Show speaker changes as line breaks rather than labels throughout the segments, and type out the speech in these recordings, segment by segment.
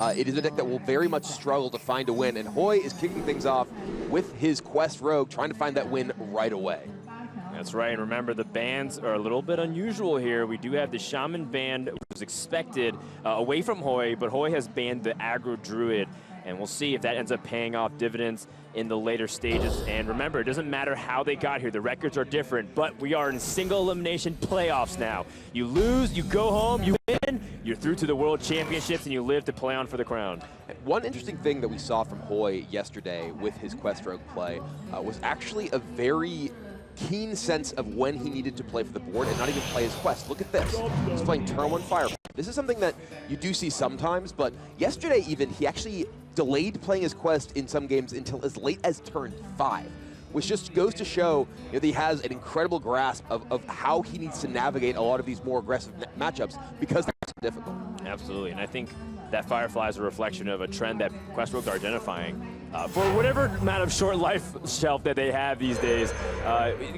it is a deck that will very much struggle to find a win, and Hoej is kicking things off with his Quest Rogue, trying to find that win right away.
That's right, and remember the bans are a little bit unusual here. We do have the Shaman ban, which was expected away from Hoej, but Hoej has banned the aggro druid, and we'll see if that ends up paying off dividends in the later stages. And remember, it doesn't matter how they got here. The records are different, but we are in single elimination playoffs now. You lose, you go home, you win, you're through to the World Championships, and you live to play on for the crown.
One interesting thing that we saw from Hoej yesterday with his Quest Rogue play was actually a very keen sense of when he needed to play for the board and not even play his quest. Look at this. He's playing turn 1 Fire. This is something that you do see sometimes, but yesterday even, he actually delayed playing his quest in some games until as late as turn 5, which just goes to show that he has an incredible grasp of how he needs to navigate a lot of these more aggressive matchups because they're so difficult.
Absolutely, and I think that Firefly is a reflection of a trend that Quest Rogues are identifying. For whatever amount of short life shelf that they have these days,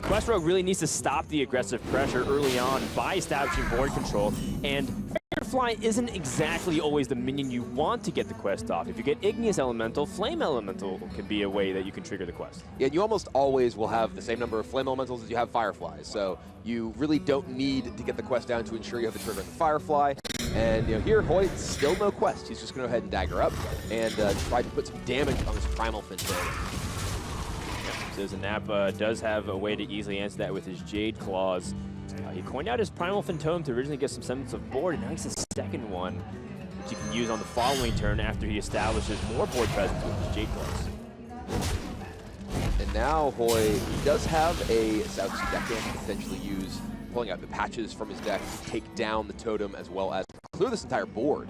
Quest Rogue really needs to stop the aggressive pressure early on by establishing board control, and Firefly isn't exactly always the minion you want to get the quest off. If you get Igneous Elemental, Flame Elemental can be a way that you can trigger the quest.
Yeah, and you almost always will have the same number of Flame Elementals as you have Fireflies, so you really don't need to get the quest down to ensure you have the trigger on the Firefly. And here, Hoej, still no quest. He's just going to go ahead and dagger up and try to put some damage on this Primal Finton.
CitizenNappa does have a way to easily answer that with his Jade Claws. He coined out his Primal Phantom to originally get some semblance of board, and now he's the second one, which he can use on the following turn after he establishes more board presence with his Jade Claws.
And now Hoej, he does have a South Sea deck he can potentially use, pulling out the patches from his deck to take down the totem as well as clear this entire board.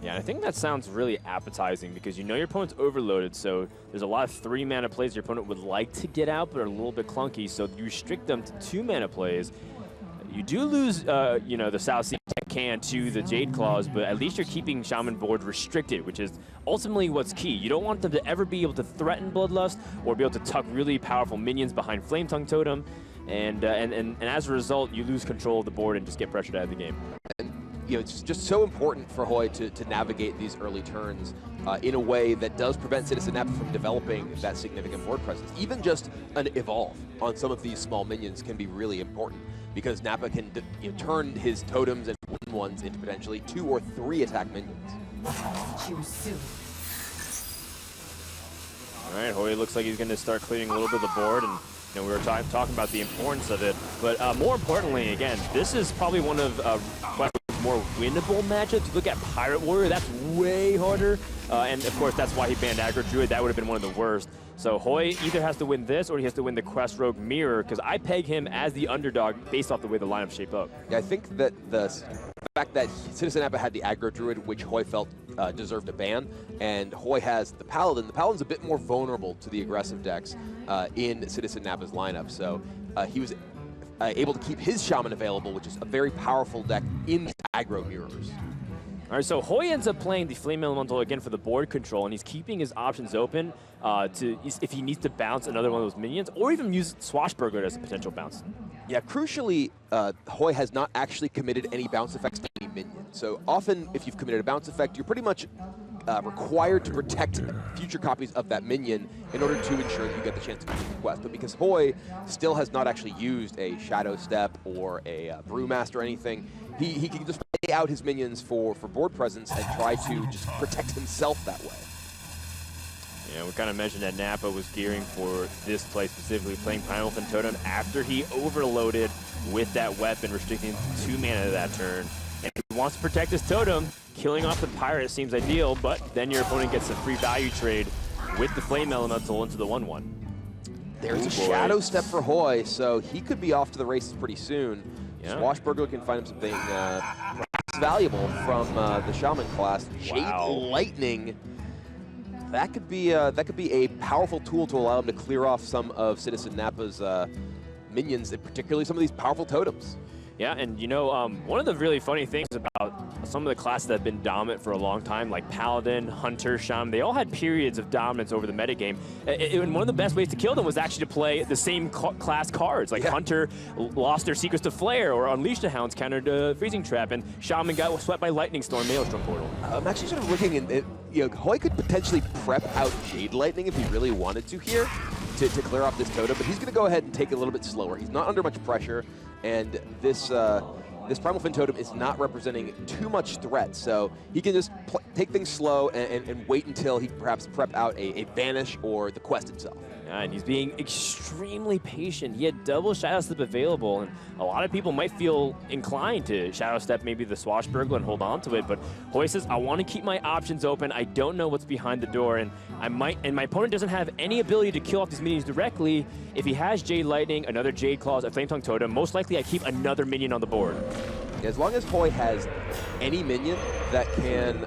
Yeah, and I think that sounds really appetizing because you know your opponent's overloaded, so there's a lot of 3-mana plays your opponent would like to get out but are a little bit clunky, so you restrict them to 2-mana plays. You do lose, you know, the South Sea can to the Jade Claws, but at least you're keeping Shaman board restricted, which is ultimately what's key. You don't want them to ever be able to threaten Bloodlust or be able to tuck really powerful minions behind Flame Tongue Totem, and as a result, you lose control of the board and just get pressured out of the game.
And you know, it's just so important for Hoej to navigate these early turns in a way that does prevent CitizenNappa from developing that significant board presence. Even just an evolve on some of these small minions can be really important because Nappa can turn his totems and ones into potentially 2 or 3 attack minions.
All right, Hoej looks like he's going to start clearing a little bit of the board, and you know, we were talking about the importance of it, but more importantly, again, this is probably one of more winnable matchups. You look at Pirate Warrior, that's way harder, and of course that's why he banned aggro druid. That would have been one of the worst. So Hoej either has to win this or he has to win the Quest Rogue Mirror, because I peg him as the underdog based off the way the lineup shaped up.
Yeah, I think that the fact that CitizenNappa had the aggro druid, which Hoej felt deserved a ban, and Hoej has the Paladin. The Paladin's a bit more vulnerable to the aggressive decks in CitizenNappa's lineup, so he was able to keep his Shaman available, which is a very powerful deck in the aggro mirrors.
All right, so Hoej ends up playing the Flame Elemental again for the board control, and he's keeping his options open if he needs to bounce another one of those minions, or even use Swashbuckler as a potential bounce.
Yeah, crucially, Hoej has not actually committed any bounce effects to any minion. So often, if you've committed a bounce effect, you're pretty much required to protect future copies of that minion in order to ensure that you get the chance to complete the quest. But because Hoej still has not actually used a Shadow Step or a Brewmaster or anything, he can just play out his minions for board presence and try to just protect himself that way.
Yeah, we kind of mentioned that Nappa was gearing for this play specifically, playing Primal Totem after he overloaded with that weapon, restricting 2 mana to that turn. And if he wants to protect his totem, killing off the pirate seems ideal, but then your opponent gets a free value trade with the Flame Elemental into the 1/1.
There's a Shadow Step for Hoej, so he could be off to the races pretty soon. Yeah. Swashbuckler can find him something perhaps valuable from the Shaman class. Jade Lightning. That could be a powerful tool to allow him to clear off some of CitizenNappa's minions, and particularly some of these powerful totems.
Yeah, and you know, one of the really funny things about some of the classes that have been dominant for a long time, like Paladin, Hunter, Shaman, they all had periods of dominance over the metagame. And one of the best ways to kill them was actually to play the same class cards. Like Hunter lost their Secrets to Flare, or Unleash the Hounds countered Freezing Trap, and Shaman got swept by Lightning Storm, Maelstrom Portal. I'm
actually sort of looking, and you know, Hoej could potentially prep out Jade Lightning if he really wanted to here to clear off this totem, but he's going to go ahead and take it a little bit slower. He's not under much pressure. And this this Primal Fin Totem is not representing too much threat, so he can just take things slow and wait until he perhaps prep out a Vanish or the quest itself.
Yeah, and he's being extremely patient. He had double Shadow Step available, and a lot of people might feel inclined to Shadow Step maybe the Swashbuckler and hold on to it, but Hoej says, I want to keep my options open. I don't know what's behind the door, and my opponent doesn't have any ability to kill off these minions directly. If he has Jade Lightning, another Jade Claws, a Flame Tongue Totem, most likely I keep another minion on the board.
As long as Hoej has any minion that can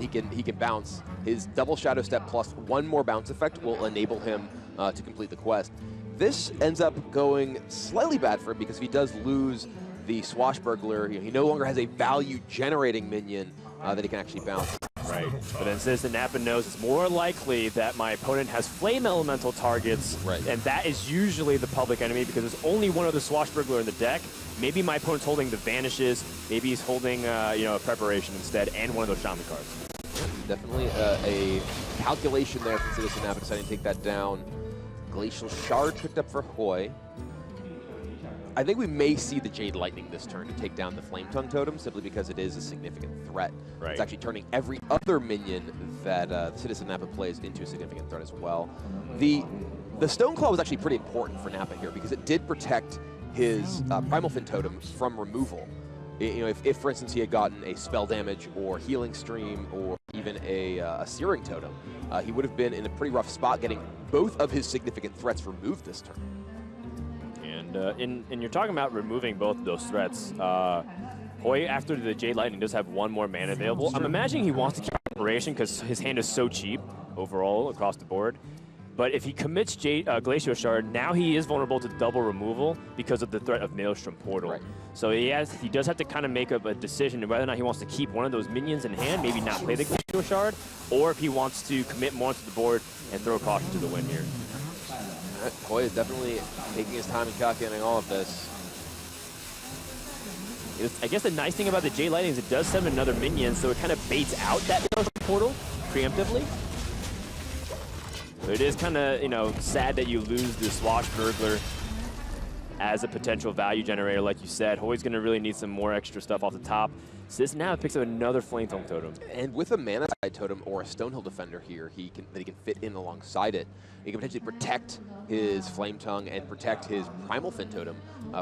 he can bounce, his double Shadow Step plus one more bounce effect will enable him to complete the quest. This ends up going slightly bad for him because if he does lose the Swashbuckler, he no longer has a value-generating minion that he can actually bounce.
Right, but then CitizenNappa knows it's more likely that my opponent has Flame Elemental targets, and that is usually the public enemy because there's only one other Swashbuckler in the deck. Maybe my opponent's holding the Vanishes, maybe he's holding you know, a Preparation instead, and one of those Shaman cards.
Definitely a calculation there for CitizenNappa deciding to take that down. Glacial Shard picked up for Hoej. I think we may see the Jade Lightning this turn to take down the Flame Tongue Totem, simply because it is a significant threat. It's actually turning every other minion that CitizenNappa plays into a significant threat as well. The Stoneclaw was actually pretty important for Nappa here because it did protect his Primal Fin Totem from removal. You know, if for instance he had gotten a spell damage or healing stream or even a searing totem, he would have been in a pretty rough spot getting both of his significant threats removed this turn.
And you're talking about removing both of those threats. Hoej, after the Jade Lightning, does have one more mana available. I'm imagining he wants to keep Preparation because his hand is so cheap overall across the board. But if he commits Glacial Shard, now he is vulnerable to double removal because of the threat of Maelstrom Portal. So he does have to kind of make up a decision whether or not he wants to keep one of those minions in hand, maybe not play the Glacial Shard, or if he wants to commit more to the board and throw caution to the wind here.
Hoej is definitely taking his time and calculating all of this.
I guess the nice thing about the Jade Lightning is it does summon another minion, so it kind of baits out that portal preemptively. But it is kind of, you know, sad that you lose the Swashbuckler as a potential value generator, like you said. Hoej's going to really need some more extra stuff off the top. CitizenNappa picks up another Flame Tongue Totem.
And with a Mana Tide Totem or a Stonehill Defender here, he can fit in alongside it. He can potentially protect his Flame Tongue and protect his Primal Fin Totem,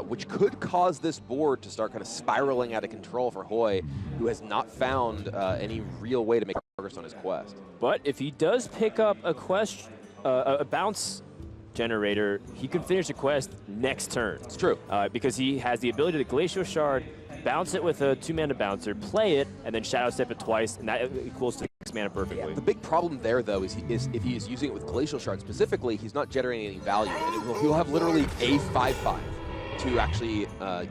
which could cause this board to start kind of spiraling out of control for Hoej, who has not found any real way to make progress on his quest.
But if he does pick up a bounce generator, he can finish the quest next turn.
It's true.
Because he has the ability to Glacial Shard, bounce it with a 2-mana bouncer, play it, and then Shadow Step it twice, and that equals to 6 mana perfectly.
Yeah, the big problem there, though, is if he is using it with Glacial Shard specifically, he's not generating any value, and he'll have literally a 5/5 to actually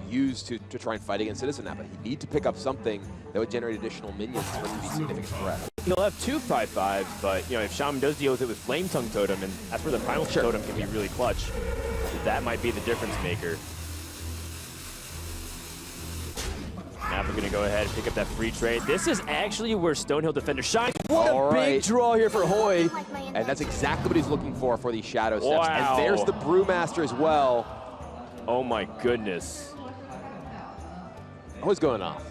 use to try and fight against CitizenNappa. He'd need to pick up something that would generate additional minions for him to be a significant threat.
He'll have 2 5/5s, but you know, if Shaman does deal with it with Flame Tongue Totem, and that's where the Primal Totem can be really clutch, that might be the difference maker. Nappa going to go ahead and pick up that free trade. This is actually where Stonehill Defender shines. What a big draw here for Hoej.
And that's exactly what he's looking for these Shadow Steps. And there's the Brewmaster as well.
Oh my goodness.
Who's going off?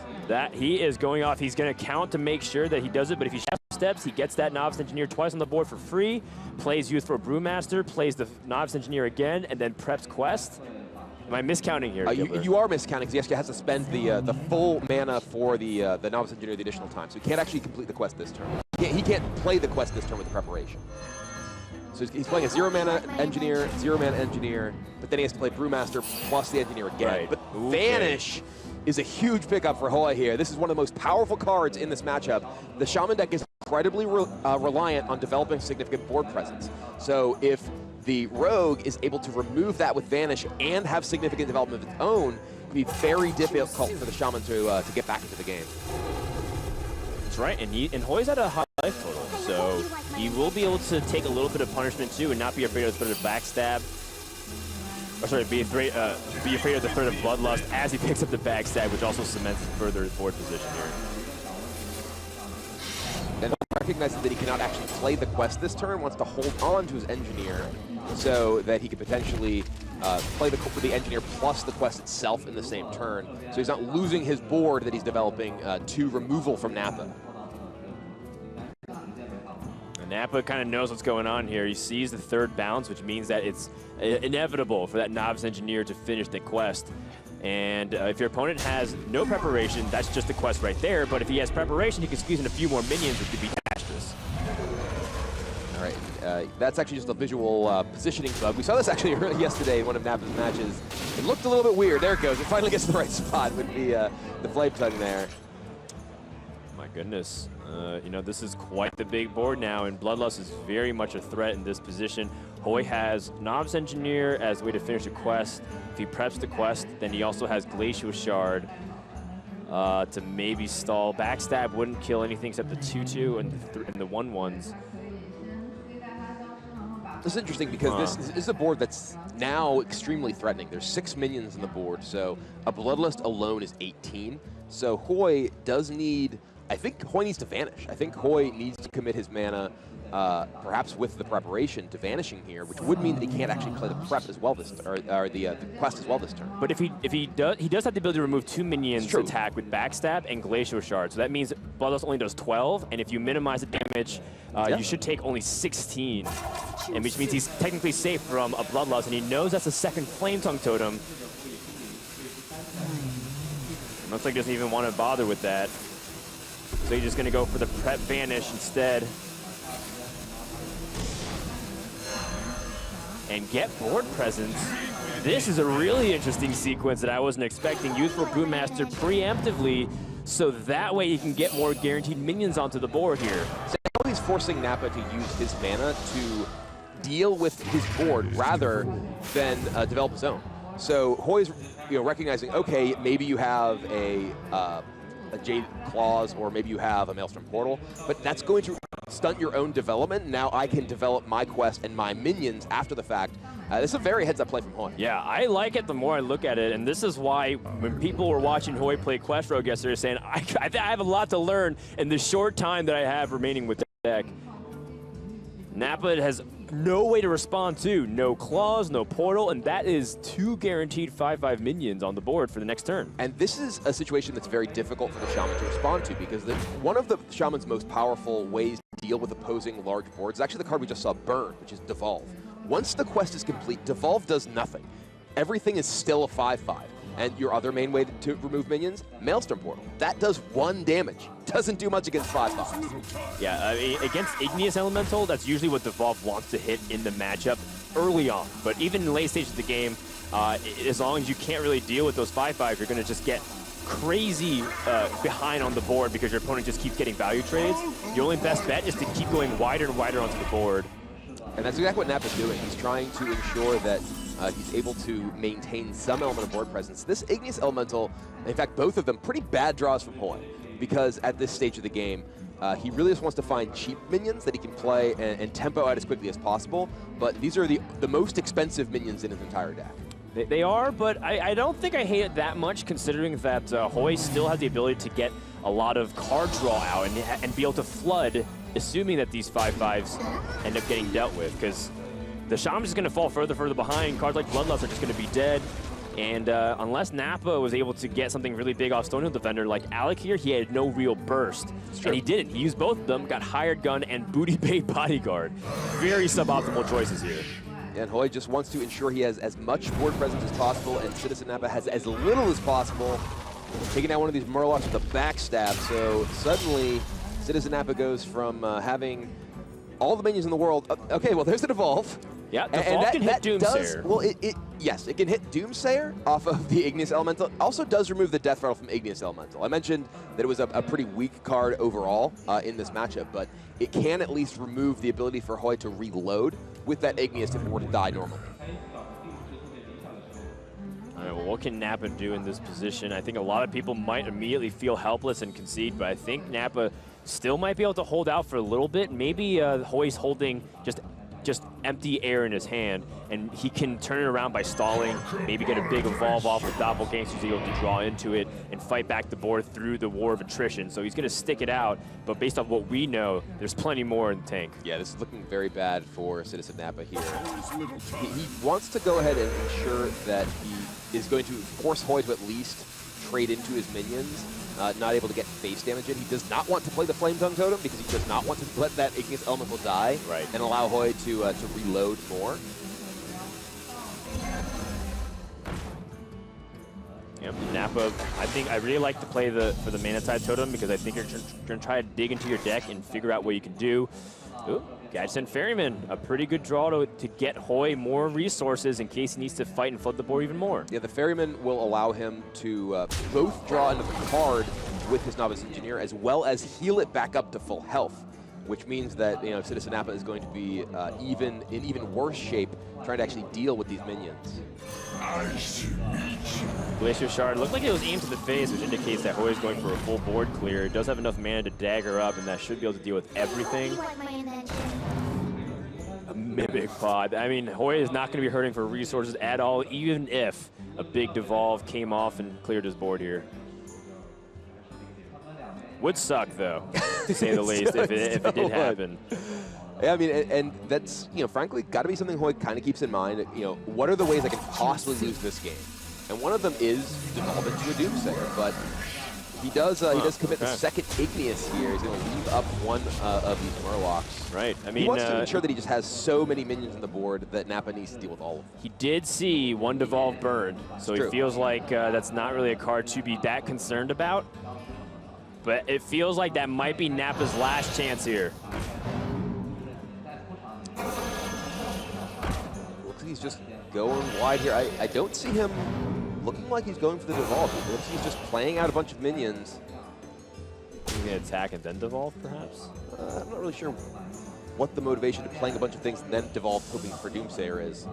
He is going off. He's going to count to make sure that he does it, but if he Shadow Steps, he gets that Novice Engineer twice on the board for free, plays Youthful Brewmaster, plays the Novice Engineer again, and then preps Quest. Am I miscounting here?
You are miscounting because he actually has to spend the full mana for the Novice Engineer the additional time. So he can't actually complete the quest this turn. He can't play the quest this turn with the Preparation. So he's playing a 0-mana Engineer, 0-mana Engineer, but then he has to play Brewmaster plus the Engineer again. But Vanish is a huge pickup for Hoej here. This is one of the most powerful cards in this matchup. The Shaman deck is incredibly reliant on developing significant board presence. So if the Rogue is able to remove that with Vanish and have significant development of its own, be very difficult for the shaman to get back into the game.
That's right, and Hoej's at a high life total, so he will be able to take a little bit of punishment too and not be afraid of the threat of backstab. Or sorry, be afraid of the threat of bloodlust as he picks up the backstab, which also cements further his board position here.
And recognizes that he cannot actually play the quest this turn, wants to hold on to his engineer so that he could potentially play the engineer plus the quest itself in the same turn. So he's not losing his board that he's developing to removal from Nappa.
And Nappa kind of knows what's going on here. He sees the third bounce, which means that it's inevitable for that novice engineer to finish the quest. And if your opponent has no preparation, that's just the quest right there. But if he has preparation, he can squeeze in a few more minions, which could be disastrous.
All right, that's actually just a visual positioning bug. We saw this actually yesterday in one of Nappa's matches. It looked a little bit weird. There it goes. It finally gets to the right spot with the flame tongue there.
My goodness. You know, this is quite the big board now, and Bloodlust is very much a threat in this position. Hoej has Novice Engineer as a way to finish the quest. If he preps the quest, then he also has Glacial Shard to maybe stall. Backstab wouldn't kill anything except the 2/2 and the 1/1s.
This is interesting because this is a board that's now extremely threatening. There's 6 minions on the board, so a Bloodlust alone is 18. So Hoej does need, I think Hoej needs to vanish. I think Hoej needs to commit his mana, perhaps with the preparation, to vanishing here, which would mean that he can't actually play the prep as well this, or the quest as well this turn.
But if he does have the ability to remove 2 minions attack with Backstab and Glacial Shard. So that means Bloodlust only does 12, and if you minimize the damage, you should take only 16. And which means he's technically safe from a Bloodlust, and he knows that's a second Flame Tongue Totem. Looks like he doesn't even want to bother with that. So he's just going to go for the prep vanish instead. And get board presence. This is a really interesting sequence that I wasn't expecting. Youthful Brewmaster preemptively, so that way he can get more guaranteed minions onto the board here.
So now he's forcing Nappa to use his mana to deal with his board rather than develop his own. So Hoej's recognizing, okay, maybe you have a Jade Claws, or maybe you have a Maelstrom Portal, but that's going to stunt your own development. Now I can develop my quest and my minions after the fact. This is a very heads-up play from Hoej.
Yeah, I like it the more I look at it, and this is why when people were watching Hoej play Quest Rogue yesterday, saying, I have a lot to learn in the short time that I have remaining with the deck. Nappa has no way to respond to. No claws, no portal, and that is 2 guaranteed 5/5 minions on the board for the next turn.
And this is a situation that's very difficult for the Shaman to respond to, because one of the Shaman's most powerful ways to deal with opposing large boards is actually the card we just saw burn, which is Devolve. Once the quest is complete, Devolve does nothing. Everything is still a 5/5. And your other main way to remove minions, Maelstrom Portal. That does 1 damage. Doesn't do much against 5/5s.
Yeah, against Igneous Elemental, that's usually what Devolve wants to hit in the matchup early on. But even in the late stage of the game, as long as you can't really deal with those 5/5s, you're going to just get crazy behind on the board because your opponent just keeps getting value trades. Your only best bet is to keep going wider and wider onto the board.
And that's exactly what Nappa's doing. He's trying to ensure that he's able to maintain some element of board presence. This Igneous Elemental, in fact, both of them, pretty bad draws from Hoej, because at this stage of the game, he really just wants to find cheap minions that he can play and tempo out as quickly as possible, but these are the most expensive minions in his entire deck.
They are, but I don't think I hate it that much, considering that Hoej still has the ability to get a lot of card draw out and be able to flood, assuming that these 5/5s end up getting dealt with, because the Shaman is going to fall further behind. Cards like Bloodlust are just going to be dead. And unless Nappa was able to get something really big off Stonehill Defender, like Alec here, he had no real burst. And he didn't. He used both of them, got Hired Gun and Booty Bait Bodyguard. Very suboptimal choices here.
And Hoej just wants to ensure he has as much board presence as possible, and CitizenNappa has as little as possible. Taking out one of these Murlocs with a backstab, so suddenly CitizenNappa goes from having all the minions in the world. Okay, well, there's the Devolve.
Yeah, Devolve can hit Doomsayer.
Well, yes, it can hit Doomsayer off of the Igneous Elemental. Also does remove the Death Rattle from Igneous Elemental. I mentioned that it was a pretty weak card overall in this matchup, but it can at least remove the ability for Hoej to reload with that Igneous if it were to die normally.
All right, well, what can Nappa do in this position? I think a lot of people might immediately feel helpless and concede, but I think Nappa still might be able to hold out for a little bit. Maybe Hoej's holding just empty air in his hand, and he can turn it around by stalling, maybe get a big evolve off with doppelganger, so he's able to draw into it and fight back the board through the war of attrition. So he's going to stick it out, but based on what we know, there's plenty more in the tank.
Yeah, this is looking very bad for CitizenNappa here. He wants to go ahead and ensure that he is going to force Hoej to at least trade into his minions. Not able to get face damage in. He does not want to play the Flame Tongue Totem because he does not want to let that Igneous Elemental die and allow Hoej to reload more.
Yep, Nappa, I really like to play for the Mana Tide Totem because I think you're going to try to dig into your deck and figure out what you can do. Ooh, Gadsden Ferryman, a pretty good draw to get Hoej more resources in case he needs to fight and flood the board even more.
Yeah, the Ferryman will allow him to both draw into the card with his Novice Engineer as well as heal it back up to full health, which means that CitizenNappa is going to be in even worse shape trying to actually deal with these minions.
Glacier Shard looked like it was aimed to the face, which indicates that Hoej is going for a full board clear. It does have enough mana to dagger up, and that should be able to deal with everything. A Mimic Pod. I mean, Hoej is not going to be hurting for resources at all, even if a big devolve came off and cleared his board here. Would suck, though, to say the least, if it did happen.
Yeah, I mean, and that's, frankly, got to be something Hoej kind of keeps in mind. What are the ways I can possibly lose this game? And one of them is devolve into a Doomsayer, but he does commit the second Igneous here. He's going to leave up one of these Murlocs.
Right. I mean,
he wants to ensure that he just has so many minions on the board that Nappa needs to deal with all of them.
He did see one devolve burned, so he feels like that's not really a card to be that concerned about. But it feels like that might be Nappa's last chance here.
Looks like he's just going wide here. I don't see him looking like he's going for the devolve. It looks like he's just playing out a bunch of minions.
He's going to attack and then devolve, perhaps?
I'm not really sure what the motivation to playing a bunch of things and then devolve hoping for Doomsayer is.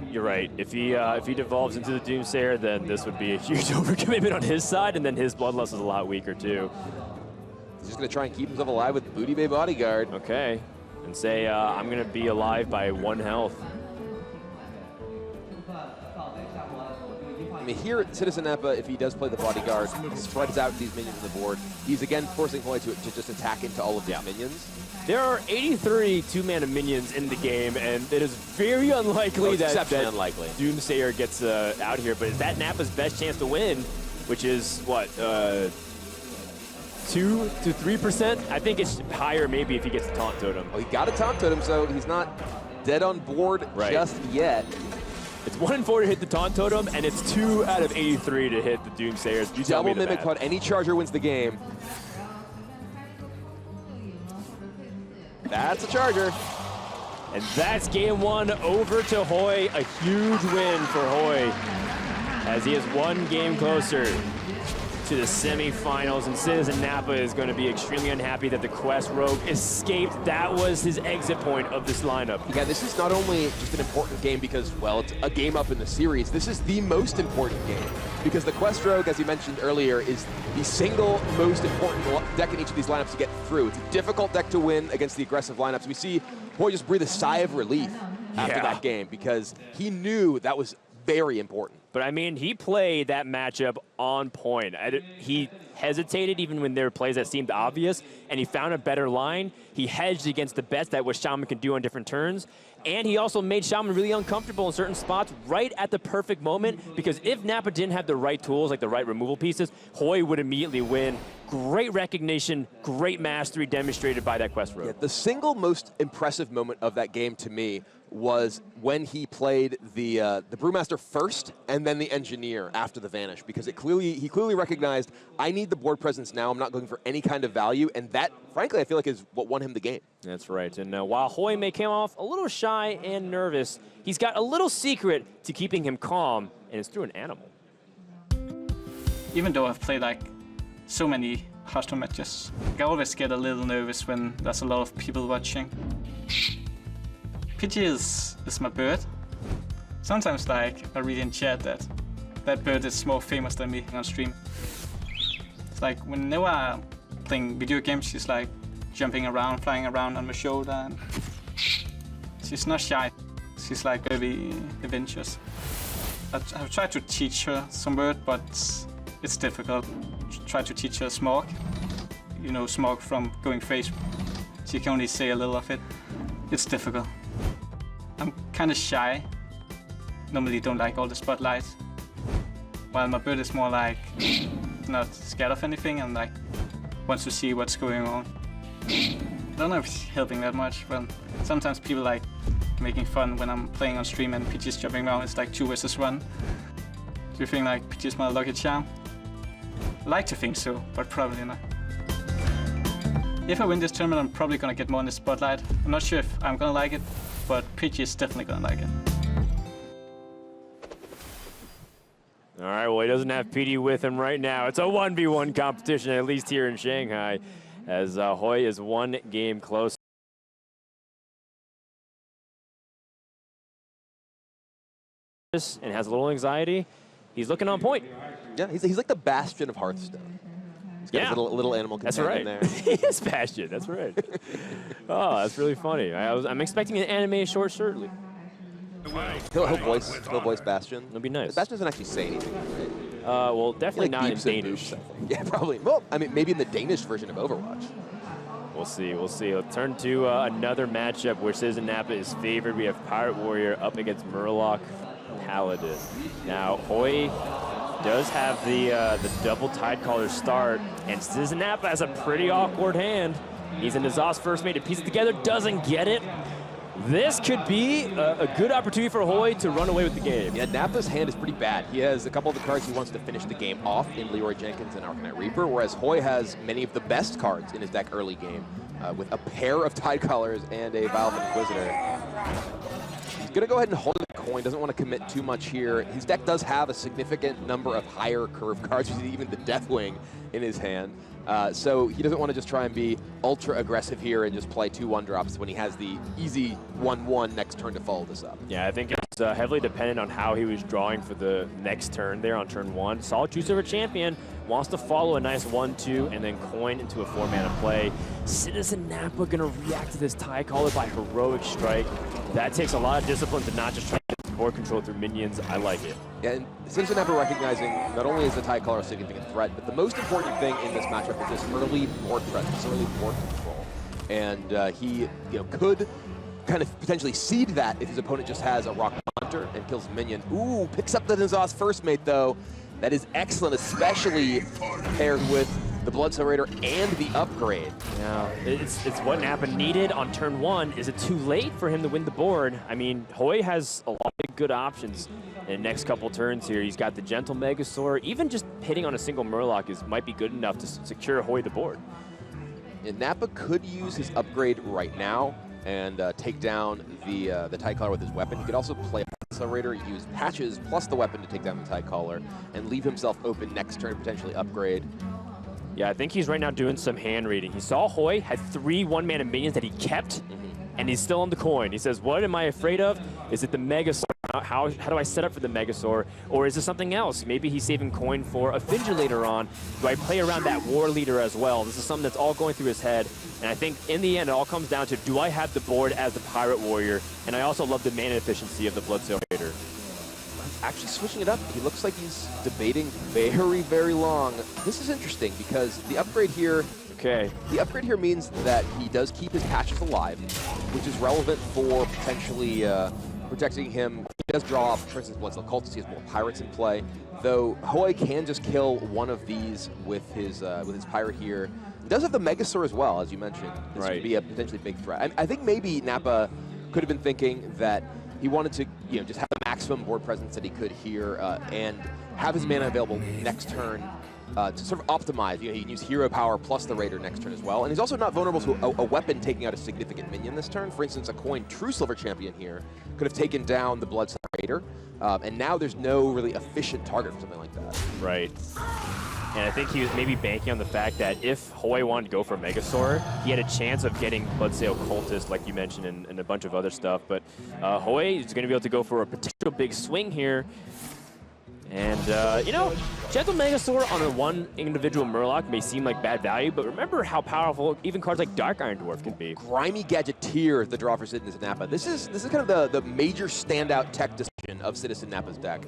You're right. If he devolves into the Doomsayer, then this would be a huge overcommitment on his side, and then his Bloodlust is a lot weaker, too.
He's just going to try and keep himself alive with Booty Bay Bodyguard.
Okay. And say, I'm going to be alive by 1 health.
I mean, here at CitizenNappa, if he does play the Bodyguard, spreads out these minions on the board, he's again forcing Hoej to just attack into all of these minions.
There are 83 2-mana minions in the game, and it is very unlikely that Doomsayer gets out here. But is that Nappa's best chance to win, which is, what, 2 to 3%? I think it's higher maybe if he gets the Taunt Totem.
Well, he got a Taunt Totem, so he's not dead on board just yet.
It's 1 in 4 to hit the Taunt Totem, and it's 2 out of 83 to hit the Doomsayers. You tell me the
Double Mimic Pod, any Charger wins the game. That's a Charger.
And that's game 1 over to Hoej. A huge win for Hoej as he is 1 game closer to the semifinals, and CitizenNappa is going to be extremely unhappy that the Quest Rogue escaped. That was his exit point of this lineup.
Yeah, this is not only just an important game because, well, it's a game up in the series. This is the most important game because the Quest Rogue, as you mentioned earlier, is the single most important deck in each of these lineups to get through. It's a difficult deck to win against the aggressive lineups. We see Hoej just breathe a sigh of relief after that game because he knew that was very important.
But I mean, he played that matchup on point. He hesitated even when there were plays that seemed obvious, and he found a better line. He hedged against the best that what Shaman can do on different turns, and he also made Shaman really uncomfortable in certain spots right at the perfect moment, because if Nappa didn't have the right tools, like the right removal pieces, Hoej would immediately win. Great recognition, great mastery demonstrated by that Quest Rogue.
Yeah, the single most impressive moment of that game to me was when he played the Brewmaster first and then the Engineer after the Vanish, because he clearly recognized, I need the board presence now, I'm not looking for any kind of value, and that, frankly, I feel like is what won him the game.
That's right, and while Hoej may come off a little shy and nervous, he's got a little secret to keeping him calm, and it's through an animal.
Even though I've played like so many Hearthstone matches, I always get a little nervous when there's a lot of people watching. Pidgey is my bird, Sometimes like I read in chat that that bird is more famous than me on stream. It's like whenever I'm playing video games, she's like jumping around, flying around on my shoulder. And she's not shy. She's like very adventurous. I've tried to teach her some word, but it's difficult. Try to teach her smog. You know, smog from going face. She can only say a little of it. It's difficult. I'm kind of shy. Normally don't like all the spotlights. While my bird is more like not scared of anything and like wants to see what's going on. I don't know if it's helping that much, but sometimes people like making fun when I'm playing on stream and Peachy's jumping around. It's like 2 versus 1. Do you think like Peachy's my lucky charm? I like to think so, but probably not. If I win this tournament, I'm probably gonna get more in the spotlight. I'm not sure if I'm gonna like it, but Peachy is definitely gonna like it.
All right, well, he doesn't have PD with him right now. It's a 1v1 competition, at least here in Shanghai, as Hoej is 1 game close. And has a little anxiety. He's looking on point.
Yeah, he's like the Bastion of Hearthstone. He's got his little animal companion there.
He is Bastion, that's right. Oh, that's really funny. I'm expecting an anime short shortly.
He'll voice Bastion.
It'll be nice.
Bastion doesn't actually say anything, right?
Well, definitely not in Danish.
Yeah, probably. Well, I mean, maybe in the Danish version of Overwatch.
We'll see, we'll see. We'll turn to another matchup where CitizenNappa is favored. We have Pirate Warrior up against Murloc Paladin. Now, Hoej does have the double Tidecaller start, and CitizenNappa has a pretty awkward hand. He's in Azaz first mate to piece it together, doesn't get it. This could be a good opportunity for Hoej to run away with the game.
Yeah, Nappa's hand is pretty bad. He has a couple of the cards he wants to finish the game off in Leroy Jenkins and Arcanite Reaper, whereas Hoej has many of the best cards in his deck early game, with a pair of Tidecallers and a Violent Inquisitor. He's going to go ahead and hold the coin, doesn't want to commit too much here. His deck does have a significant number of higher curve cards, even the Deathwing in his hand. So he doesn't want to just try and be ultra aggressive here and just play 2 1-drops when he has the easy 1-1 next turn to follow this up.
Yeah, I think it's heavily dependent on how he was drawing for the next turn there on turn 1. Solid choose of a champion, wants to follow a nice 1-2 and then coin into a 4-mana play. CitizenNappa gonna react to this Tidecaller by Heroic Strike. That takes a lot of discipline to not just try to get board control through minions. I like it.
And CitizenNappa recognizing not only is the Tidecaller a significant threat, but the most important thing in this matchup is this early board presence, early board control. And he could kind of potentially seed that if his opponent just has a Rock Hunter and kills a minion. Ooh, picks up the Azaz first mate though. That is excellent, especially paired with the Bloodstone Raider and the upgrade.
Yeah, it's what Nappa needed on turn 1. Is it too late for him to win the board? I mean, Hoej has a lot of good options in the next couple turns here. He's got the Gentle Megasaur. Even just hitting on a single Murloc might be good enough to secure Hoej the board.
And Nappa could use his upgrade right now and take down the Tidecaller with his weapon. He could also play Accelerator, use Patches plus the weapon to take down the Tidecaller, and leave himself open next turn, potentially upgrade.
Yeah, I think he's right now doing some hand reading. He saw Hoej had 3 1-mana minions that he kept, and he's still on the coin. He says, what am I afraid of? Is it the Megasaur? How do I set up for the Megasaur? Or is it something else? Maybe he's saving coin for a Fidget later on. Do I play around that War Leader as well? This is something that's all going through his head. And I think in the end, it all comes down to, do I have the board as the Pirate Warrior? And I also love the mana efficiency of the Bloodstone Raider.
Actually switching it up, he looks like he's debating very, very long. This is interesting because the upgrade here means that he does keep his Patches alive, which is relevant for potentially protecting him. He does draw off, for instance, Bloodstone Cultist. He has more Pirates in play, though Hoej can just kill one of these with his Pirate here. He does have the Megasaur as well, as you mentioned. This could be a potentially big threat. I think maybe Nappa could have been thinking that he wanted to, just have the maximum board presence that he could here and have his mana available next turn to sort of optimize. He can use Hero Power plus the Raider next turn as well. And he's also not vulnerable to a weapon taking out a significant minion this turn. For instance, a coin True Silver Champion here could have taken down the Bloodstone Raider. And now there's no really efficient target for something like that.
Right. And I think he was maybe banking on the fact that if Hoej wanted to go for Megasaur, he had a chance of getting Bloodsail Cultist, like you mentioned, and a bunch of other stuff. But Hoej is going to be able to go for a potential big swing here. And, you know, Gentle Megasaur on a one individual Murloc may seem like bad value, but remember how powerful even cards like Dark Iron Dwarf can be.
Grimy Gadgeteer, the draw for CitizenNappa. This is kind of the major standout tech decision of CitizenNappa's deck.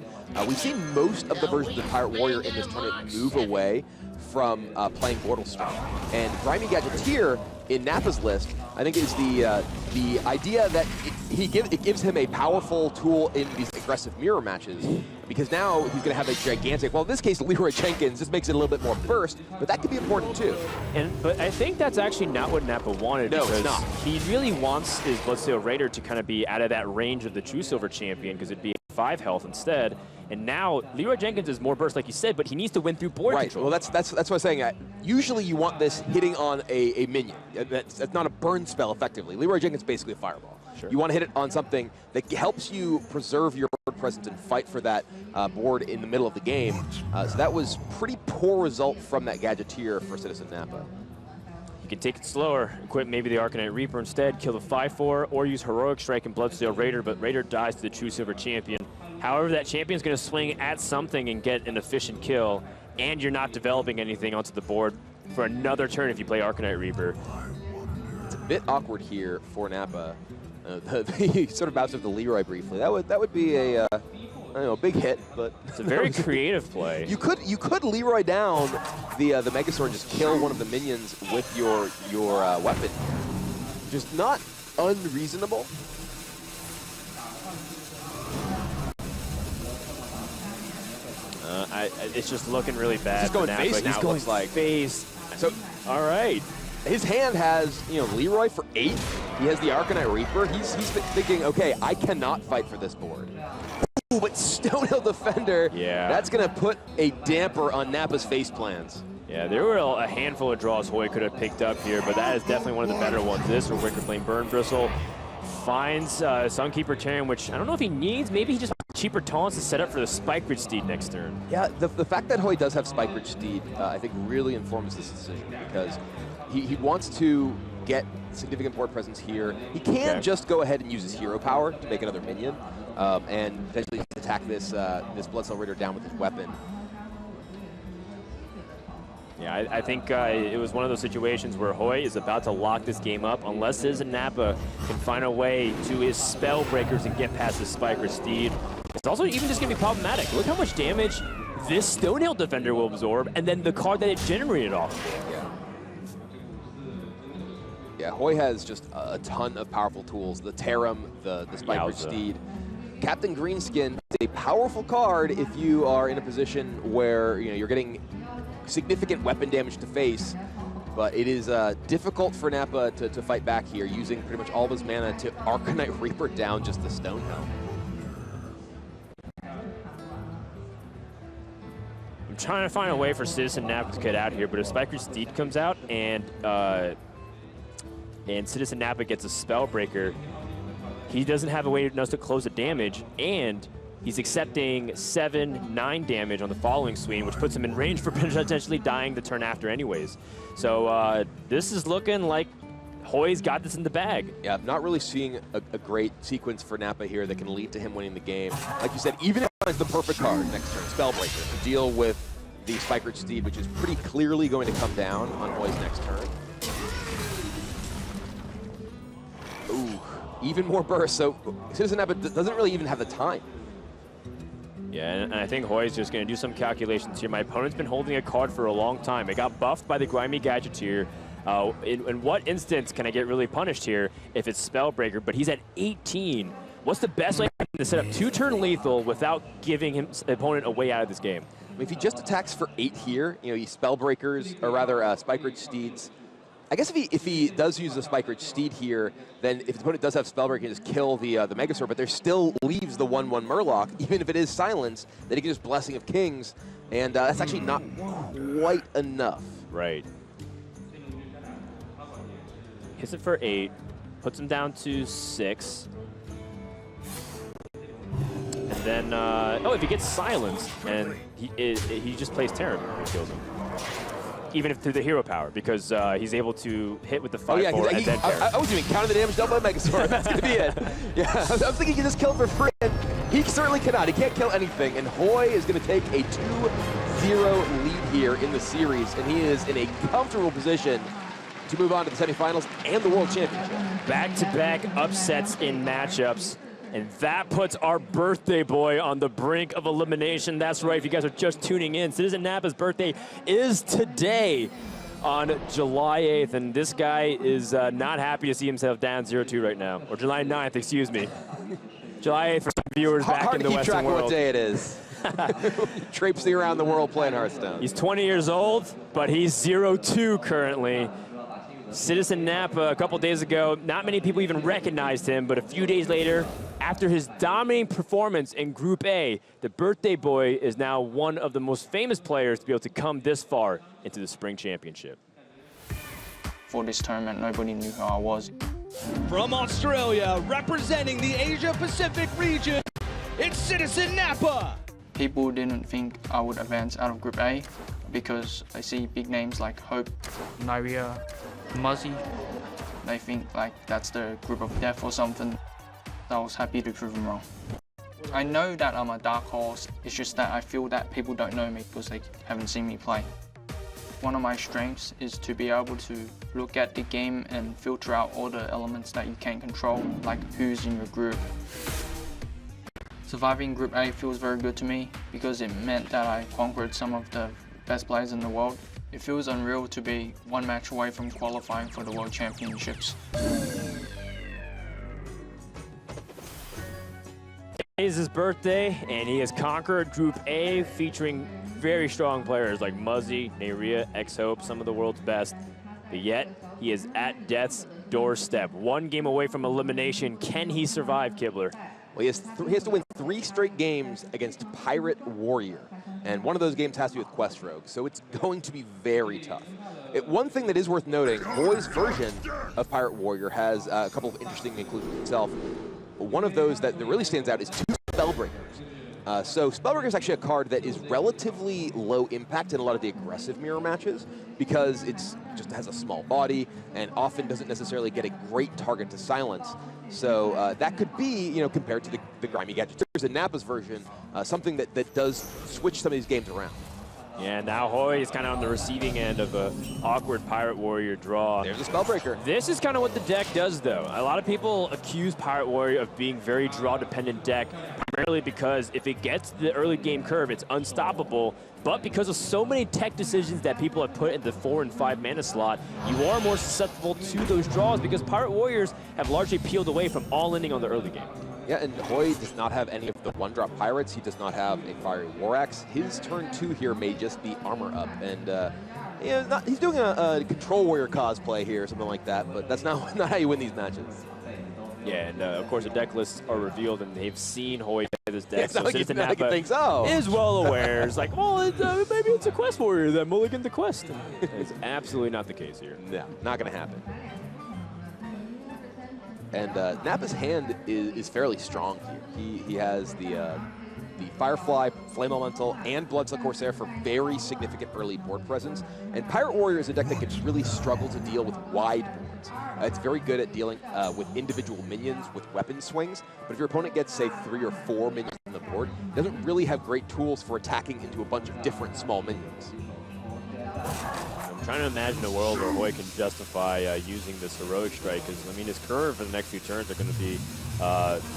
We've seen most of the versions of Pirate Warrior in this tournament move away from playing Mortal Stone. And Grimy Gadgeteer in Nappa's list, I think, is the idea that it gives him a powerful tool in these aggressive mirror matches, because now he's going to have a gigantic, well, in this case, Leroy Jenkins. This makes it a little bit more burst, but that could be important too.
But I think that's actually not what Nappa wanted.
No,
because
it's not.
He really wants his Bloodsail Raider to kind of be out of that range of the True Silver champion, because it'd be 5 health instead. And now Leroy Jenkins is more burst, like you said, but he needs to win through board control.
Well, that's what I'm saying. Usually you want this hitting on a minion. That's not a burn spell, effectively. Leroy Jenkins is basically a fireball.
Sure.
You want to hit it on something that helps you preserve your board presence and fight for that board in the middle of the game. So that was pretty poor result from that Gadgeteer for CitizenNappa.
You can take it slower, equip maybe the Arcanite Reaper instead, kill the 5/4, or use Heroic Strike and Bloodsail Raider, but Raider dies to the True Silver champion. However, that champion's going to swing at something and get an efficient kill, and you're not developing anything onto the board for another turn if you play Arcanite Reaper.
It's a bit awkward here for Nappa. He sort of bounced with the Leroy briefly. That would be a I don't know, a big hit, but
it's a very creative play.
You could Leroy down the Megasaur and just kill one of the minions with your weapon. Just not unreasonable.
It's just looking really bad.
He's going face now.
He's going
like
face.
So,
all right.
His hand has, Leroy for 8. He has the Arcanite Reaper. He's thinking, okay, I cannot fight for this board. Ooh, but Stonehill Defender,
yeah,
that's going to put a damper on Nappa's face plans.
Yeah, there were a handful of draws Hoej could have picked up here, but that is definitely one of the better ones. This or Wicker Flame Burn Bristle finds Sunkeeper Terran, which I don't know if he needs. Maybe he just wants cheaper taunts to set up for the Spike Ridge Steed next turn.
Yeah, the fact that Hoej does have Spike Ridge Steed, I think, really informs this decision, because he wants to get significant board presence here. He can just go ahead and use his hero power to make another minion, and potentially attack this Bloodsail Raider down with his weapon.
Yeah, I think it was one of those situations where Hoej is about to lock this game up unless CitizenNappa can find a way to his spell breakers and get past his Spike Ridge Steed. It's also even just going to be problematic. Look how much damage this Stonehill Defender will absorb, and then the card that it generated off of it.
Yeah, Hoej has just a ton of powerful tools. The Tarim, the Spike Ridge Steed. Captain Greenskin is a powerful card if you are in a position where you're getting significant weapon damage to face, but it is difficult for Nappa to fight back here, using pretty much all of his mana to Arcanite Reaper down just the Stonehill.
I'm trying to find a way for CitizenNappa to get out here, but if Spike Ridge Steed comes out and CitizenNappa gets a Spellbreaker, he doesn't have a way to close the damage, and he's accepting 7-9 damage on the following swing, which puts him in range for potentially dying the turn after anyways. So this is looking like Hoej's got this in the bag.
Yeah, I'm not really seeing a great sequence for Nappa here that can lead to him winning the game. Like you said, even if he finds the perfect card next turn, Spellbreaker, to deal with the Spike Ridge Steed, which is pretty clearly going to come down on Hoej's next turn. Ooh, even more burst. So CitizenNappa doesn't really even have the time.
Yeah, and I think Hoej's just going to do some calculations here. My opponent's been holding a card for a long time. It got buffed by the Grimy Gadgeteer. In what instance can I get really punished here if it's Spellbreaker? But he's at 18. What's the best way to set up 2-turn lethal without giving his opponent a way out of this game?
I mean, if he just attacks for 8 here, he Spellbreakers, or rather Spike Ridge Steeds. I guess if he does use the Spike Ridge Steed here, then if the opponent does have Spellbreaker, he can just kill the Megasaur, but there still leaves the 1/1 Murloc, even if it is Silence, then he can just Blessing of Kings, and that's actually not quite enough.
Right. Hits it for 8, puts him down to 6. And then, if he gets silenced, and he just plays Terran and kills him. even if through the hero power, because he's able to hit with the 5-4 and then parry.
I was even counting the damage dealt by Megasaur. That's going to be it. Yeah, I'm thinking he can just kill him for free. And he certainly cannot. He can't kill anything. And Hoej is going to take a 2-0 lead here in the series. And he is in a comfortable position to move on to the semifinals and the World Championship.
Back-to-back upsets in matchups. And that puts our birthday boy on the brink of elimination. That's right, if you guys are just tuning in, CitizenNappa's birthday is today on July 8th. And this guy is not happy to see himself down 0-2 right now. Or July 9th, excuse me. July 8th for some viewers back in the Western world.
Hard to keep track of what day it is. Traipsing around the world playing Hearthstone.
He's 20 years old, but he's 0-2 currently. CitizenNappa, a couple days ago, not many people even recognized him, but a few days later, after his dominating performance in Group A, the birthday boy is now one of the most famous players to be able to come this far into the Spring Championship.
For this tournament, nobody knew who I was.
From Australia, representing the Asia-Pacific region, it's CitizenNappa!
People didn't think I would advance out of Group A because I see big names like Hoej, Nyria, Muzzy. They think like that's the group of death or something. I was happy to prove them wrong. I know that I'm a dark horse, it's just that I feel that people don't know me because they haven't seen me play. One of my strengths is to be able to look at the game and filter out all the elements that you can't control, like who's in your group. Surviving Group A feels very good to me because it meant that I conquered some of the best players in the world. It feels unreal to be one match away from qualifying for the World Championships.
It is his birthday, and he has conquered Group A, featuring very strong players like Muzzy, Nyria, X-Hope, some of the world's best. But yet, he is at death's doorstep. One game away from elimination. Can he survive, Kibler?
Well, he has to win 3 straight games against Pirate Warrior. And one of those games has to be with Quest Rogue, so it's going to be very tough. One thing that is worth noting, Hoej's version of Pirate Warrior has a couple of interesting inclusions itself. One of those that really stands out is 2 Spellbreakers. So Spellbreaker is actually a card that is relatively low impact in a lot of the aggressive mirror matches because it just has a small body and often doesn't necessarily get a great target to silence. So that could be, compared to the grimy gadget. There's a Nappa's version, something that does switch some of these games around.
Yeah, now Hoej is kind of on the receiving end of an awkward Pirate Warrior draw.
There's a Spellbreaker.
This is kind of what the deck does, though. A lot of people accuse Pirate Warrior of being very draw-dependent deck, primarily because if it gets to the early game curve, it's unstoppable. But because of so many tech decisions that people have put in the 4 and 5 mana slot, you are more susceptible to those draws because Pirate Warriors have largely peeled away from all-inning on the early game.
Yeah, and Hoej does not have any of the 1-drop pirates. He does not have a Fiery War Axe. His turn 2 here may just be armor up. And he's doing a Control Warrior cosplay here or something like that, but that's not how you win these matches.
Yeah, and of course the deck lists are revealed and they've seen Hoej play this deck.
Yeah,
so
CitizenNappa thinks, oh.
is well aware. It's like, well, maybe it's a Quest Warrior that mulliganed the Quest. It's absolutely not the case here.
No, not going to happen. And Nappa's hand is fairly strong here. He has the Firefly, Flame Elemental, and Bloodsuck Corsair for very significant early board presence. And Pirate Warrior is a deck that can really struggle to deal with wide boards. It's very good at dealing with individual minions with weapon swings, but if your opponent gets, say, 3 or 4 minions on the board, it doesn't really have great tools for attacking into a bunch of different small minions.
I'm trying to imagine a world where Hoej can justify using this Heroic Strike, because, I mean, his curve for the next few turns are going to be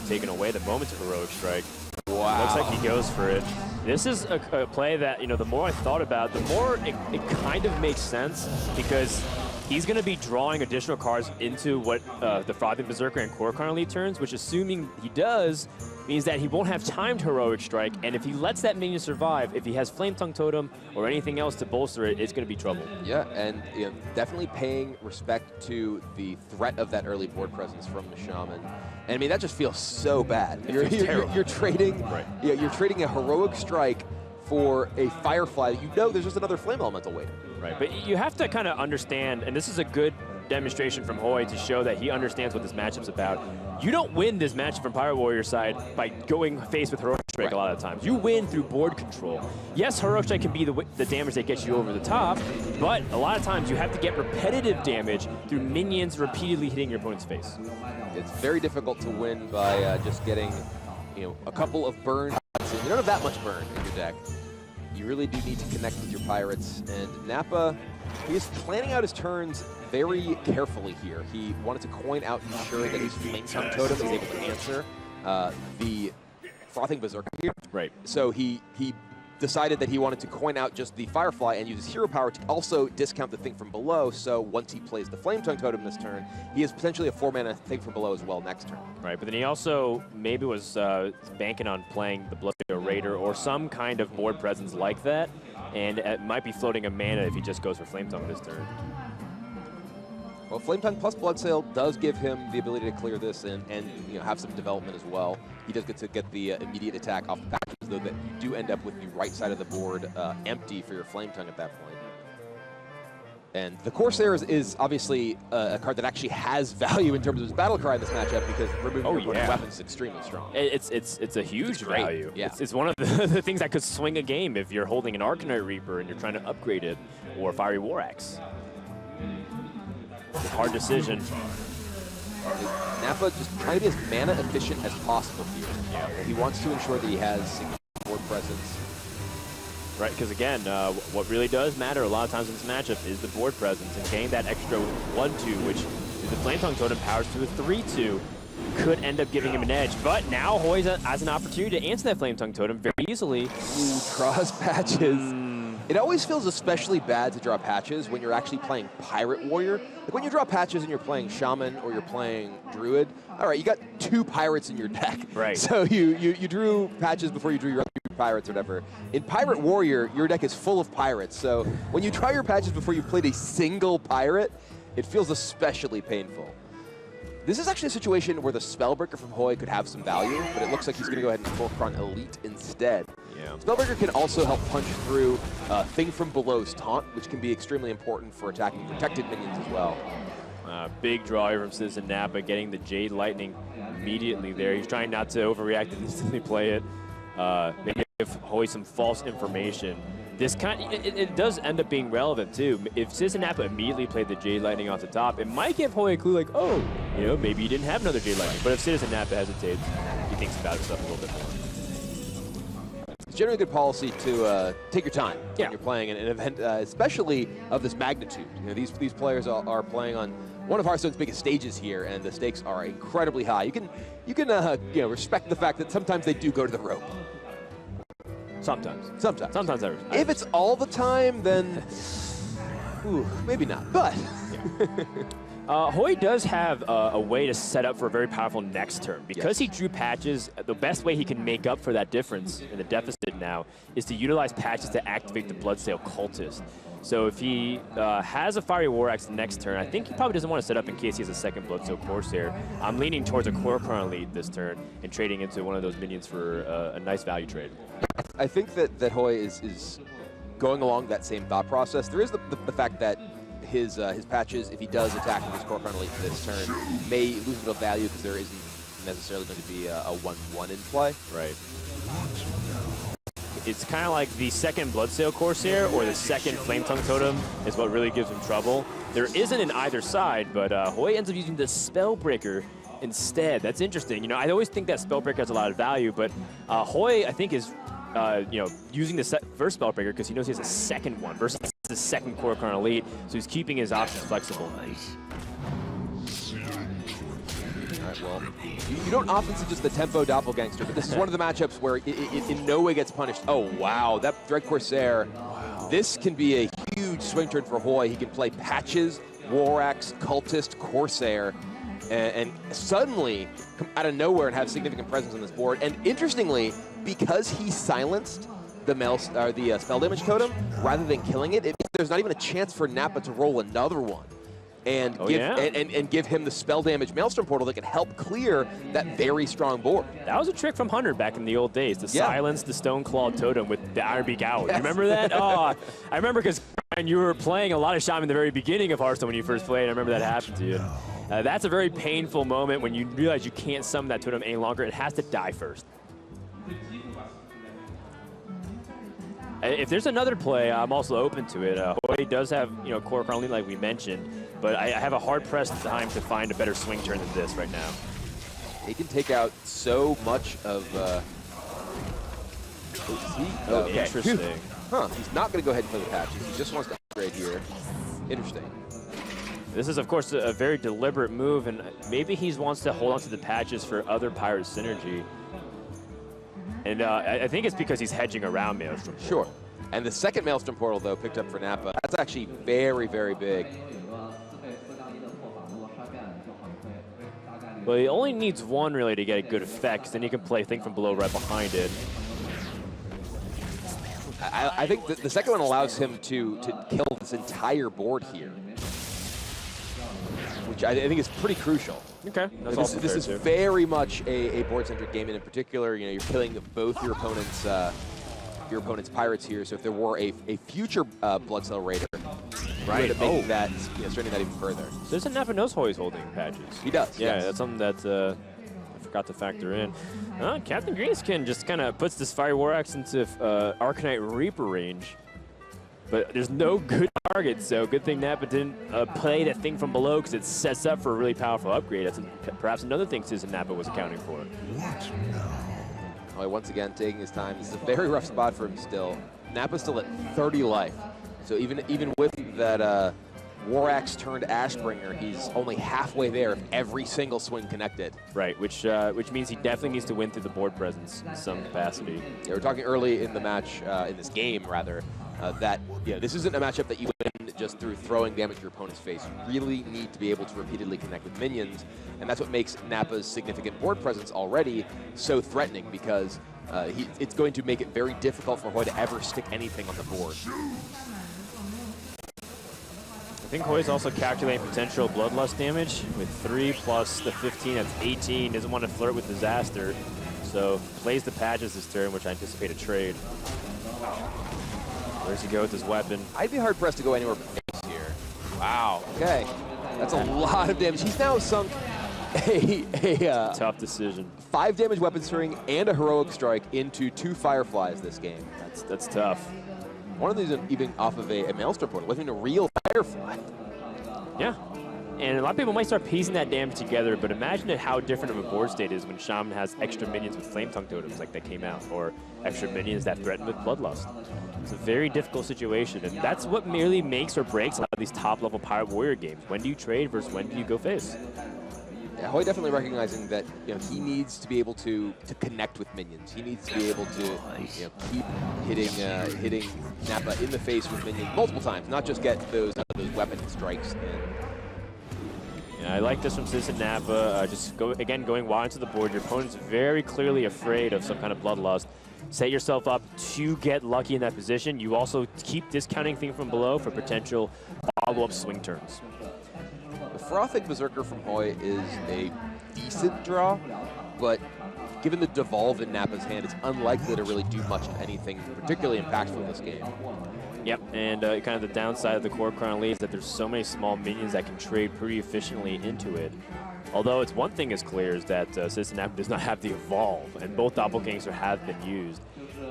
taken away the moment of Heroic Strike.
Wow.
Looks like he goes for it. This is a play that, the more I thought about, the more it kind of makes sense, because he's going to be drawing additional cards into what the Frothing Berserker and Korokon lead turns, which, assuming he does, means that he won't have timed Heroic Strike, and if he lets that minion survive, if he has Flame Tongue Totem or anything else to bolster it, it's going to be trouble.
Yeah, and definitely paying respect to the threat of that early board presence from the Shaman. And I mean, that just feels so bad. You're trading,
right.
You're trading a Heroic Strike for a Firefly that there's just another Flame Elemental waiting.
Right, but you have to kind of understand, and this is a good demonstration from Hoej to show that he understands what this matchup's about. You don't win this matchup from Pirate Warrior side by going face with Heroic Strike break a lot of times. You win through board control. Yes, Heroic can be the damage that gets you over the top, but a lot of times you have to get repetitive damage through minions repeatedly hitting your opponent's face.
It's very difficult to win by just getting, a couple of burns. You don't have that much burn in your deck. You really do need to connect with your pirates. And Nappa, he is planning out his turns very carefully here. He wanted to coin out and ensure that his Flame Tongue Totem is able to answer the Frothing Berserker here.
Right.
So he decided that he wanted to coin out just the Firefly and use his hero power to also discount the Thing from Below, so once he plays the Flame Tongue Totem this turn, he has potentially a 4-mana Thing from Below as well next turn.
Right, but then he also maybe was banking on playing the Bloodsail Raider or some kind of board presence like that, and it might be floating a mana if he just goes for Flame Tongue this turn.
Well, Flame Tongue plus Bloodsail does give him the ability to clear this and have some development as well. He does get to get the immediate attack off the patches, though that you do end up with the right side of the board empty for your Flame Tongue at that point. And the Corsair is obviously a card that actually has value in terms of his battle cry in this matchup because removing your opponent's weapons is extremely strong.
It's a huge value.
Yeah.
It's one of the things that could swing a game if you're holding an Arcanite Reaper and you're trying to upgrade it, or Fiery War Axe. Hard decision.
Nappa just trying to be as mana efficient as possible here. Yeah. He wants to ensure that he has significant board presence.
Right, because again, what really does matter a lot of times in this matchup is the board presence, and getting that extra 1/2, which the Flame Tongue Totem powers to a 3/2, could end up giving him an edge. But now Hoej has an opportunity to answer that Flame Tongue Totem very easily.
Ooh, draws patches. It always feels especially bad to draw patches when you're actually playing Pirate Warrior. Like when you draw patches and you're playing Shaman or you're playing Druid, all right, you got 2 pirates in your deck.
Right.
So you drew patches before you drew your other pirates or whatever. In Pirate Warrior, your deck is full of pirates. So when you draw your patches before you've played a single pirate, it feels especially painful. This is actually a situation where the Spellbreaker from Hoej could have some value, but it looks like he's going to go ahead and Corpron Elite instead.
Yeah.
Spellbreaker can also help punch through Thing from Below's Taunt, which can be extremely important for attacking protected minions as well.
Big draw here from CitizenNappa, getting the Jade Lightning immediately there. He's trying not to overreact and instantly play it. Maybe give Hoej some false information. This it does end up being relevant too. If CitizenNappa immediately played the Jade Lightning off the top, it might give Hoej a clue like, oh, maybe you didn't have another Jade Lightning. But if CitizenNappa hesitates, he thinks about himself a little bit more.
It's generally good policy to take your time when you're playing an event, especially of this magnitude. These players are playing on one of Hearthstone's biggest stages here, and the stakes are incredibly high. You can respect the fact that sometimes they do go to the rope.
Sometimes.
Sometimes. If it's all the time, then maybe not. But
Hoej does have a way to set up for a very powerful next turn. Because he drew patches, the best way he can make up for that difference in the deficit now is to utilize patches to activate the Bloodsail Cultist. So if he has a Fiery War Axe next turn, I think he probably doesn't want to set up in case he has a second Bloodsail Corsair. I'm leaning towards a Corpron Elite this turn and trading into one of those minions for a nice value trade.
I think that Hoej is going along that same thought process. There is the fact that his patches, if he does attack with his Corpron Elite this turn, may lose a little value because there isn't necessarily going to be a 1/1 in play.
Right. It's kind of like the second Bloodsail Corsair or the second Flame Tongue Totem is what really gives him trouble. There isn't in either side, but Hoej ends up using the Spellbreaker instead. That's interesting. I always think that Spellbreaker has a lot of value, but Hoej, I think, is using the first Spellbreaker because he knows he has a second one versus the second Corpron Elite, so he's keeping his options flexible.
All right, well, you don't often see just the tempo doppelgangster, but this is one of the matchups where it in no way gets punished. Oh, wow, that Dread Corsair. This can be a huge swing turn for Hoej. He can play Patches, War Axe, Cultist, Corsair, and suddenly come out of nowhere and have significant presence on this board. And interestingly, because he silenced the spell damage totem, rather than killing it, there's not even a chance for Nappa to roll another one. And give him the spell damage Maelstrom Portal that can help clear that very strong board.
That was a trick from Hunter back in the old days, to silence the Stone Claw Totem with the Ironbeak Owl. You remember that? Oh, I remember because you were playing a lot of Shaman in the very beginning of Hearthstone when you first played. I remember that happened to you. That's a very painful moment when you realize you can't summon that totem any longer. It has to die first. If there's another play, I'm also open to it. Hoej does have, core chrono lead like we mentioned, but I have a hard-pressed time to find a better swing turn than this right now.
He can take out so much of... okay.
Interesting.
Huh, he's not going to go ahead and play the patches. He just wants to upgrade here. Interesting.
This is, of course, a very deliberate move, and maybe he wants to hold on to the patches for other pirate synergy. And I think it's because he's hedging around Maelstrom.
Sure. And the second Maelstrom portal, though, picked up for Nappa. That's actually very, very big.
But he only needs one, really, to get a good effect, 'cause then you can play Think from Below right behind it.
I think the second one allows him to kill this entire board here, which I think is pretty crucial.
Okay,
This is very much a board-centric game, and in particular, you're killing both your opponent's pirates here. So if there were a future Bloodcell Raider, right, make that straining that even further.
CitizenNappa knows Hoej's holding patches.
He does.
Yeah,
yes.
that's something that I forgot to factor in. Captain Greenskin just kind of puts this Fire War Axe into Arcanite Reaper range. But there's no good target, so good thing Nappa didn't play that Thing from Below, because it sets up for a really powerful upgrade. That's perhaps another thing CitizenNappa was accounting for.
Hoej once again taking his time. This is a very rough spot for him still. Nappa's still at 30 life. So even with that War Axe turned Ashbringer, he's only halfway there if every single swing connected.
Right, which means he definitely needs to win through the board presence in some capacity.
Yeah, we're talking early in the match, in this game rather, that this isn't a matchup that you win just through throwing damage to your opponent's face. You really need to be able to repeatedly connect with minions, and that's what makes Nappa's significant board presence already so threatening, because it's going to make it very difficult for Hoej to ever stick anything on the board.
I think Hoej's also calculating potential Bloodlust damage with 3 plus the 15, that's 18. Doesn't want to flirt with disaster, so plays the patches this turn, which I anticipate a trade. Where's he go with his weapon?
I'd be hard-pressed to go anywhere but face here. Wow, okay. That's a lot of damage. He's now sunk a
tough decision.
5 damage weapon string and a heroic strike into 2 Fireflies this game.
That's tough.
One of these even off of a Maelstrom portal. Wasn't even a real Firefly.
Yeah. And a lot of people might start piecing that damage together, but imagine how different of a board state is when Shaman has extra minions with Flame Tongue totems like that came out, or extra minions that threaten with Bloodlust. It's a very difficult situation, and that's what merely makes or breaks a lot of these top-level Pirate Warrior games. When do you trade versus when do you go face?
Yeah, Hoej definitely recognizing that he needs to be able to connect with minions. He needs to be able to keep hitting Nappa in the face with minions multiple times, not just get those weapon strikes in.
Yeah, I like this from CitizenNappa. Just going wide into the board. Your opponent's very clearly afraid of some kind of Bloodlust. Set yourself up to get lucky in that position. You also keep discounting Thing from Below for potential follow-up swing turns.
The Frothing Berserker from Hoej is a decent draw, but given the Devolve in Nappa's hand, it's unlikely to really do much of anything particularly impactful in this game.
Yep, and kind of the downside of the core chrono lead is that there's so many small minions that can trade pretty efficiently into it. Although it's one thing is clear is that CitizenNappa does not have the Evolve, and both Doppelgangster have been used.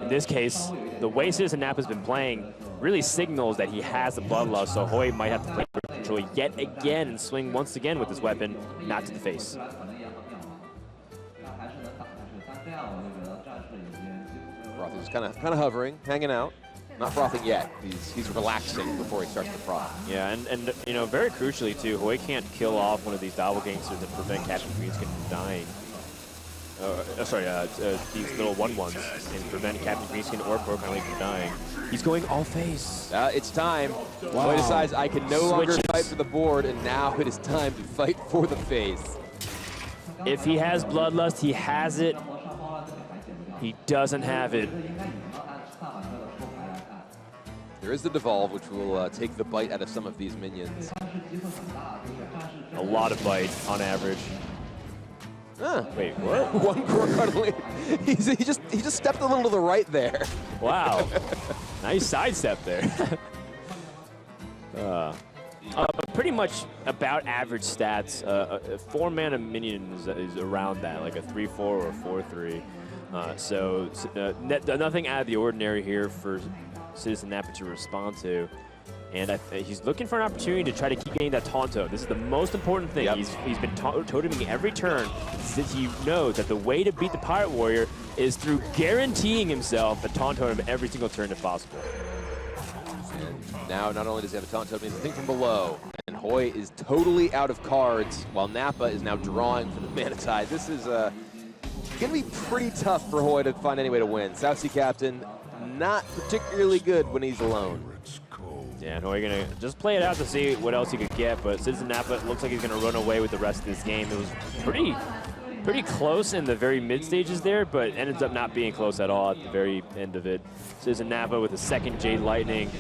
In this case, the way CitizenNappa's been playing really signals that he has the Bloodlust, so Hoej might have to play control yet again and swing once again with his weapon, not to the face.
Frothing's kind of hovering, hanging out. Not frothing yet. He's relaxing before he starts to froth.
Yeah, and very crucially too, Hoej can't kill off one of these Doppelgangsters and prevent Captain Greenskin from dying. These little 1/1s and prevent Captain Greenskin or Croconley from dying. He's going all face.
It's time. Hoej decides I can no longer fight for the board, and now it is time to fight for the face.
If he has Bloodlust, he has it. He doesn't have it.
There is the Devolve, which will take the bite out of some of these minions.
A lot of bite on average. Wait, what?
One core card only. He just stepped a little to the right there.
Wow. Nice sidestep there. Pretty much about average stats. A 4-mana minion is around that, like a 3/4 or a 4/3. So nothing out of the ordinary here for CitizenNappa to respond to. And he's looking for an opportunity to try to keep getting that Taunto. This is the most important thing.
Yep.
He's been toteming every turn since he knows that the way to beat the Pirate Warrior is through guaranteeing himself a Taunt Totem every single turn if possible.
And now not only does he have a Taunt Totem, he has a thing from below. And Hoej is totally out of cards, while Nappa is now drawing for the Mana Tide. This is going to be pretty tough for Hoej to find any way to win. South Sea Captain, not particularly good when he's alone.
Yeah, and Hoej gonna just play it out to see what else he could get, but CitizenNappa looks like he's gonna run away with the rest of this game. It was pretty close in the very mid stages there, but ended up not being close at all at the very end of it. CitizenNappa with a second Jade Lightning.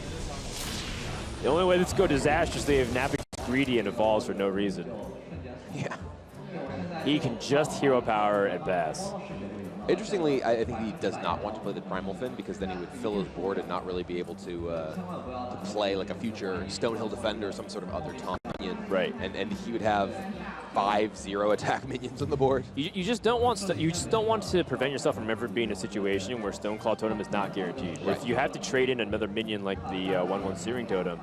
The only way this could go disastrously if Nappa gets greedy and evolves for no reason.
Yeah.
He can just hero power and pass.
Interestingly, I think he does not want to play the Primal Fin because then he would fill his board and not really be able to play like a future Stonehill Defender or some sort of other taunt minion.
Right.
And he would have 5-0 attack minions on the board.
You just don't want to prevent yourself from ever being in a situation where Stoneclaw Totem is not guaranteed. Right. If you have to trade in another minion like the 1/1 Searing Totem,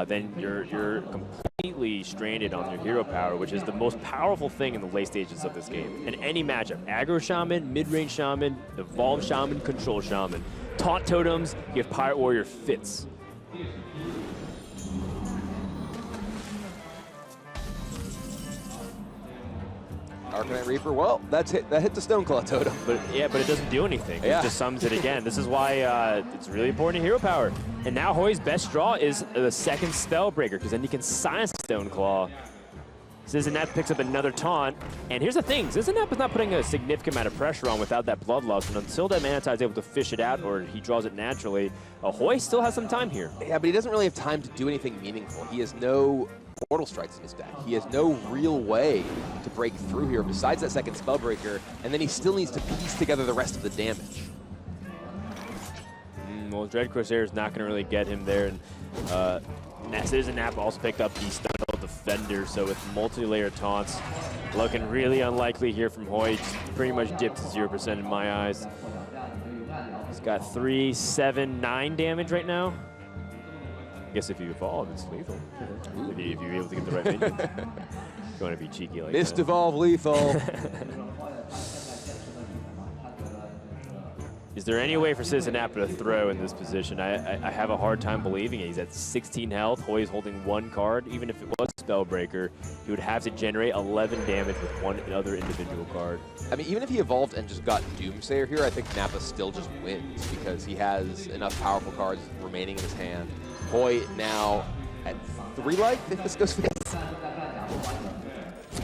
then you're completely stranded on your hero power, which is the most powerful thing in the late stages of this game. In any matchup, aggro shaman, mid-range shaman, evolved shaman, control shaman. Taunt totems, you have Pirate Warrior fits.
Arcanite Reaper, well, that hit the Stoneclaw Totem.
But yeah, but it doesn't do anything.
Yeah.
It just sums it again. This is why it's really important in hero power. And now Hoej's best draw is the second Spellbreaker, because then he can silence Stoneclaw. CitizenNappa picks up another taunt. And here's the thing, CitizenNappa's not putting a significant amount of pressure on without that Bloodlust. And until that Mana Tide is able to fish it out or he draws it naturally, Hoej still has some time here.
Yeah, but he doesn't really have time to do anything meaningful. He has no Mortal Strikes in his deck. He has no real way to break through here besides that second Spellbreaker, and then he still needs to piece together the rest of the damage.
Well, Dread Corsair is not going to really get him there. And CitizenNappa also picked up the Stonehill Defender, so with multi-layer taunts, looking really unlikely here from Hoej. Pretty much dipped to 0% in my eyes. He's got 3, 7, 9 damage right now. I guess if you evolve, it's lethal. If you're able to get the right minions. If you want to be cheeky like
Missed
that.
evolve lethal.
Is there any way for CitizenNappa to throw in this position? I have a hard time believing it. He's at 16 health. Hoej is holding 1 card. Even if it was Spellbreaker, he would have to generate 11 damage with 1 other individual card.
I mean, even if he evolved and just got Doomsayer here, I think Nappa still just wins because he has enough powerful cards remaining in his hand. Hoej now at 3 life if this goes fast.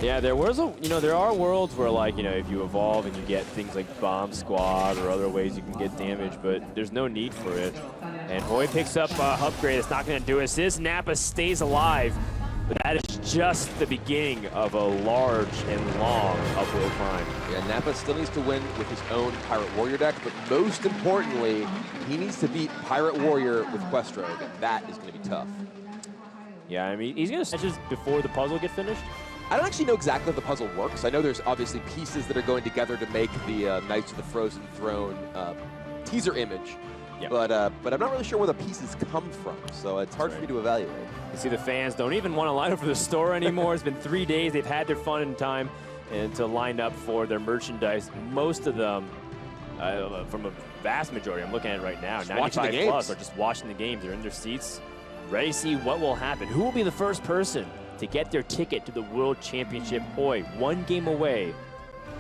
Yeah, there are worlds where, like, if you evolve and you get things like Bomb Squad or other ways you can get damage, but there's no need for it. And Hoej picks up upgrade. It's not going to do it. CitizenNappa stays alive, but that is just the beginning of a large and long uphill climb.
Yeah, Nappa still needs to win with his own Pirate Warrior deck, but most importantly, he needs to beat Pirate Warrior with Quest Rogue, and that is going to be tough.
Yeah, I mean, he's going to stretch before the puzzle gets finished.
I don't actually know exactly how the puzzle works. I know there's obviously pieces that are going together to make the Knights of the Frozen Throne teaser image,
Yep.
but I'm not really sure where the pieces come from, so it's hard for me to evaluate.
You see the fans don't even want to line up for the store anymore. It's been 3 days. They've had their fun and time and to line up for their merchandise. Most of them, from a vast majority, I'm looking at it right now, 95 plus are just watching the games. They're in their seats, ready to see what will happen. Who will be the first person to get their ticket to the World Championship? Hoej, 1 game away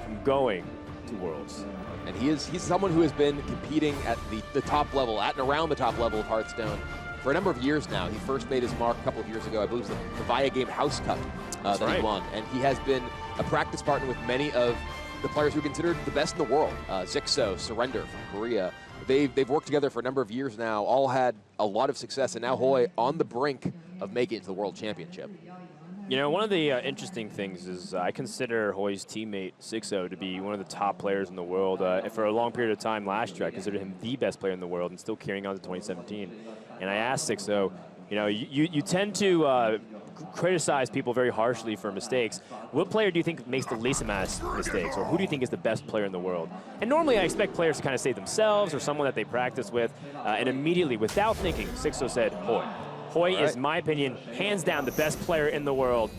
from going to Worlds.
And he's someone who has been competing at the top level, at and around the top level of Hearthstone for a number of years now. He first made his mark a couple of years ago. I believe it was the Via Game House Cup that he won. And he has been a practice partner with many of the players who are considered the best in the world. Zixo, Surrender from Korea. They've worked together for a number of years now, all had a lot of success, and now Hoej on the brink of making it to the World Championship.
One of the interesting things is I consider Hoej's teammate, Zixo, to be one of the top players in the world. For a long period of time last year, I considered him the best player in the world and still carrying on to 2017. And I asked Zixo, you tend to criticize people very harshly for mistakes. What player do you think makes the least amount of mistakes, or who do you think is the best player in the world? And normally I expect players to kind of say themselves or someone that they practice with, and immediately, without thinking, Sixto said Hoej. Hoej is, in my opinion, hands down the best player in the world.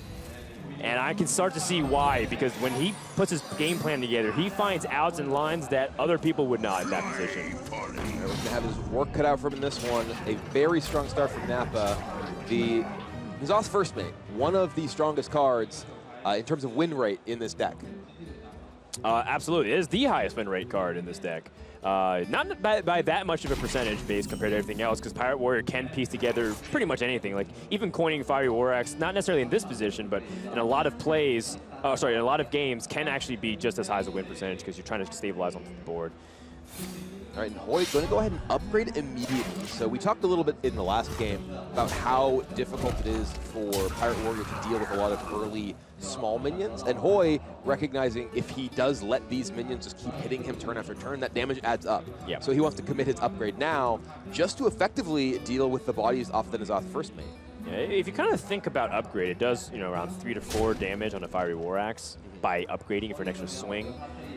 And I can start to see why, because when he puts his game plan together, he finds outs and lines that other people would not in that position.
We're going to have his work cut out for him in this one. A very strong start from Nappa. N'Zoth's First Mate, one of the strongest cards in terms of win rate in this deck.
Absolutely, it is the highest win rate card in this deck. Not by that much of a percentage base compared to everything else, because Pirate Warrior can piece together pretty much anything. Like even coining Fiery War Axe, not necessarily in this position, but in a lot of plays, in a lot of games, can actually be just as high as a win percentage because you're trying to stabilize onto the board.
All right, and Hoej's going to go ahead and upgrade immediately. So we talked a little bit in the last game about how difficult it is for Pirate Warrior to deal with a lot of early small minions. And Hoej, recognizing if he does let these minions just keep hitting him turn after turn, that damage adds up.
Yep.
So he wants to commit his upgrade now just to effectively deal with the bodies off the N'Zoth First Mate.
Yeah, if you kind of think about upgrade, it does around 3 to 4 damage on a Fiery War Axe by upgrading for an extra swing.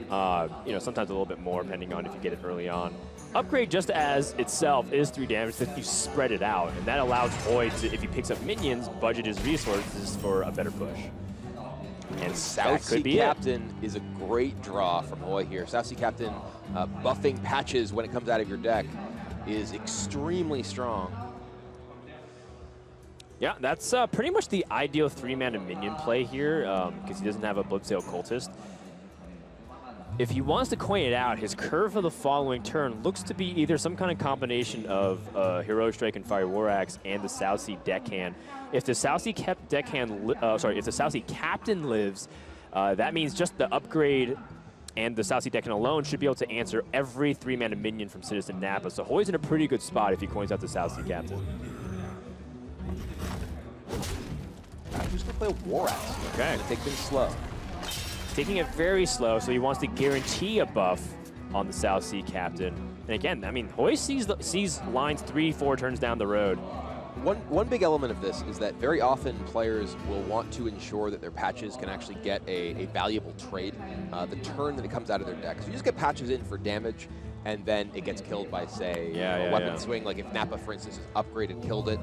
Sometimes a little bit more depending on if you get it early on. Upgrade just as itself is 3 damage, then you spread it out, and that allows Hoej to, if he picks up minions, budget his resources for a better push. And that could be
Captain is a great draw from Hoej here. South Sea Captain buffing patches when it comes out of your deck is extremely strong.
Yeah, that's pretty much the ideal 3-mana minion play here, because he doesn't have a Bloodsail Cultist. If he wants to coin it out, his curve for the following turn looks to be either some kind of combination of Heroic Strike and Fiery War Axe and the South Sea Deckhand. If the South Sea if the South Sea Captain lives, that means just the upgrade and the South Sea Deckhand alone should be able to answer every 3-mana minion from CitizenNappa. So Hoej's in a pretty good spot if he coins out the South Sea Captain.
I'm just going to play a War Axe.
Okay.
Take things slow.
Taking it very slow, so he wants to guarantee a buff on the South Sea Captain. And again, I mean, Hoej sees lines 3-4 turns down the road.
One big element of this is that very often players will want to ensure that their patches can actually get a valuable trade the turn that it comes out of their deck. So you just get patches in for damage, and then it gets killed by, say, a weapon swing. Like if Nappa, for instance, is upgraded, killed it.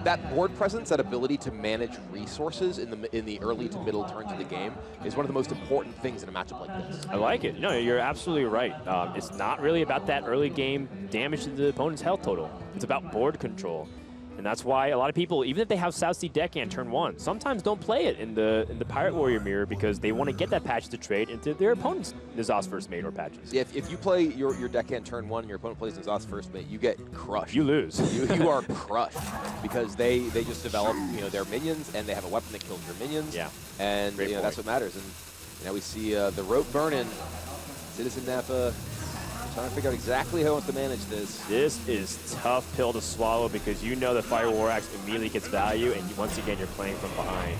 That board presence, that ability to manage resources in the early to middle turns of the game is one of the most important things in a matchup like this.
I like it. No, you're absolutely right. It's not really about that early game damage to the opponent's health total. It's about board control. And that's why a lot of people, even if they have South Sea Deckhand turn 1, sometimes don't play it in the Pirate Warrior mirror because they want to get that patch to trade into their opponent's N'Zoth's First Mate or patches.
Yeah, if you play your Deckhand turn 1 and your opponent plays N'Zoth's First Mate, you get crushed.
You lose.
You are crushed because they just develop their minions, and they have a weapon that kills your minions.
Yeah.
And that's what matters. And we see the rope burning. CitizenNappa trying to figure out exactly how he wants to manage this.
This is tough pill to swallow because you know the Fire War Axe immediately gets value, and once again, you're playing from behind.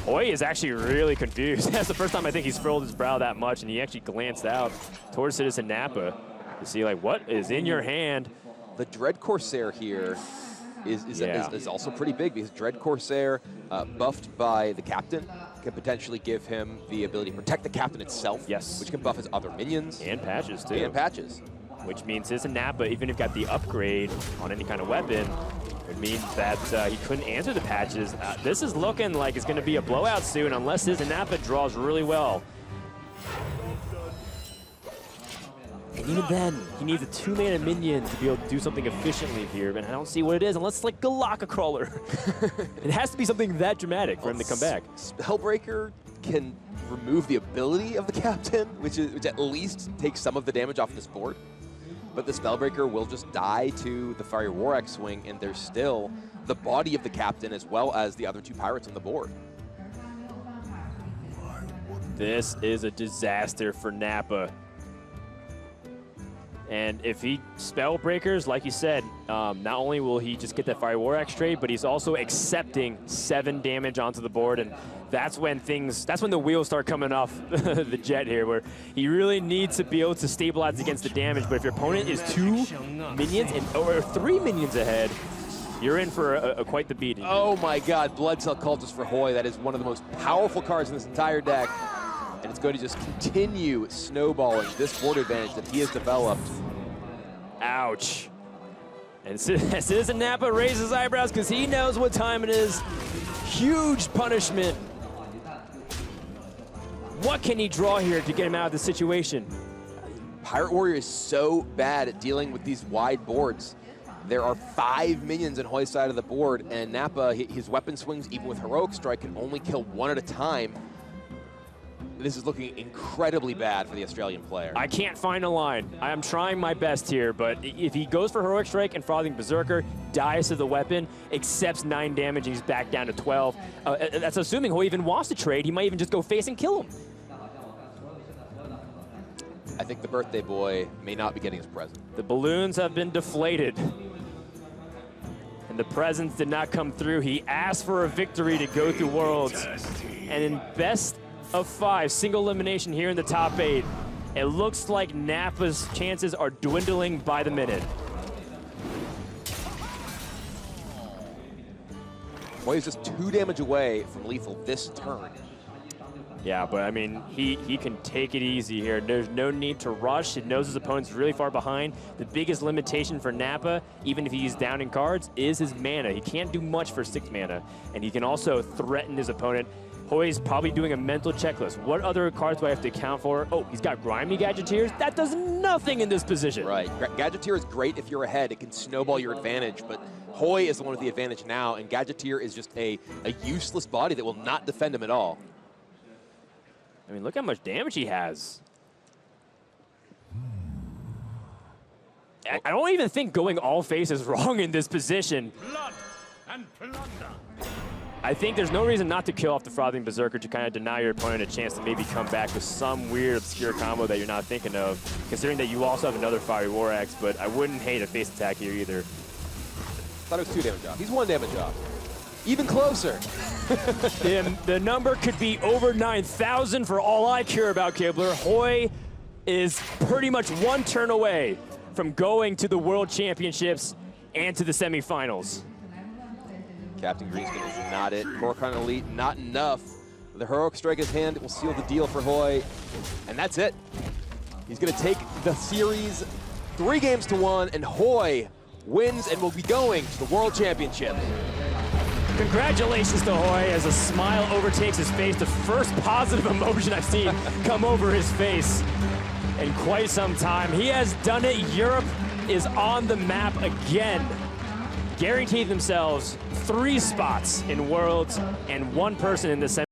Hoej is actually really confused. That's the first time I think he's furrowed his brow that much, and he actually glanced out towards CitizenNappa to see, like, what is in your hand?
The Dread Corsair here is also pretty big because Dread Corsair, buffed by the Captain, can potentially give him the ability to protect the Captain itself,
yes,
which can buff his other minions.
And patches, too.
And patches.
Which means CitizenNappa, even if he got the upgrade on any kind of weapon, it means that he couldn't answer the patches. This is looking like it's going to be a blowout soon unless CitizenNappa draws really well. And even then, he needs a 2-mana minion to be able to do something efficiently here, but I don't see what it is unless it's like Galaka Crawler. It has to be something that dramatic for him to come back.
Spellbreaker can remove the ability of the Captain, which at least takes some of the damage off this board. But the Spellbreaker will just die to the Fiery War Axe swing, and there's still the body of the Captain as well as the other 2 pirates on the board.
This is a disaster for Nappa. And if he Spellbreakers, like you said, not only will he just get that Fire War Axe trade, but he's also accepting 7 damage onto the board, and that's when the wheels start coming off the jet here, where he really needs to be able to stabilize against the damage. But if your opponent is 2 minions or 3 minions ahead, you're in for quite the beating.
Oh my God, Blood Cell Cultist for Hoej. That is one of the most powerful cards in this entire deck. And it's going to just continue snowballing this board advantage that he has developed.
Ouch. And CitizenNappa raises his eyebrows because he knows what time it is. Huge punishment. What can he draw here to get him out of the situation?
Pirate Warrior is so bad at dealing with these wide boards. There are 5 minions on Hoej's side of the board, and Nappa, his weapon swings, even with Heroic Strike, can only kill one at a time. This is looking incredibly bad for the Australian player.
I can't find a line. I am trying my best here, but if he goes for Heroic Strike and Frothing Berserker, dies to the weapon, accepts 9 damage, and he's back down to 12. That's assuming Hoej even wants to trade. He might even just go face and kill him.
I think the birthday boy may not be getting his present.
The balloons have been deflated. And the presents did not come through. He asked for a victory to go through Worlds. And in best of 5, single elimination here in the top 8. It looks like Nappa's chances are dwindling by the minute.
Hoej is just 2 damage away from lethal this turn.
Yeah, but I mean, he can take it easy here. There's no need to rush. He knows his opponent's really far behind. The biggest limitation for Nappa, even if he's down in cards, is his mana. He can't do much for 6 mana, and he can also threaten his opponent. Hoej's probably doing a mental checklist. What other cards do I have to account for? Oh, he's got Grimy Gadgeteers. That does nothing in this position.
Right. Gadgeteer is great if you're ahead. It can snowball your advantage, but Hoej is the one with the advantage now, and Gadgeteer is just a useless body that will not defend him at all.
I mean, look how much damage he has. I don't even think going all face is wrong in this position.
Blood and plunder.
I think there's no reason not to kill off the Frothing Berserker to kind of deny your opponent a chance to maybe come back with some weird, obscure combo that you're not thinking of, considering that you also have another Fiery War Axe, but I wouldn't hate a face attack here either.
Thought it was 2 damage off. He's 1 damage off. Even closer.
The number could be over 9,000 for all I care about, Kibler. Hoej is pretty much 1 turn away from going to the World Championships and to the semifinals.
Captain Greenspan is not it. Korkan Elite, not enough. The Heroic Strike in his hand will seal the deal for Hoej. And that's it. He's going to take the series 3 games to 1, and Hoej wins and will be going to the World Championship.
Congratulations to Hoej as a smile overtakes his face. The first positive emotion I've seen come over his face in quite some time. He has done it. Europe is on the map again. Guaranteed themselves 3 spots in Worlds and 1 person in the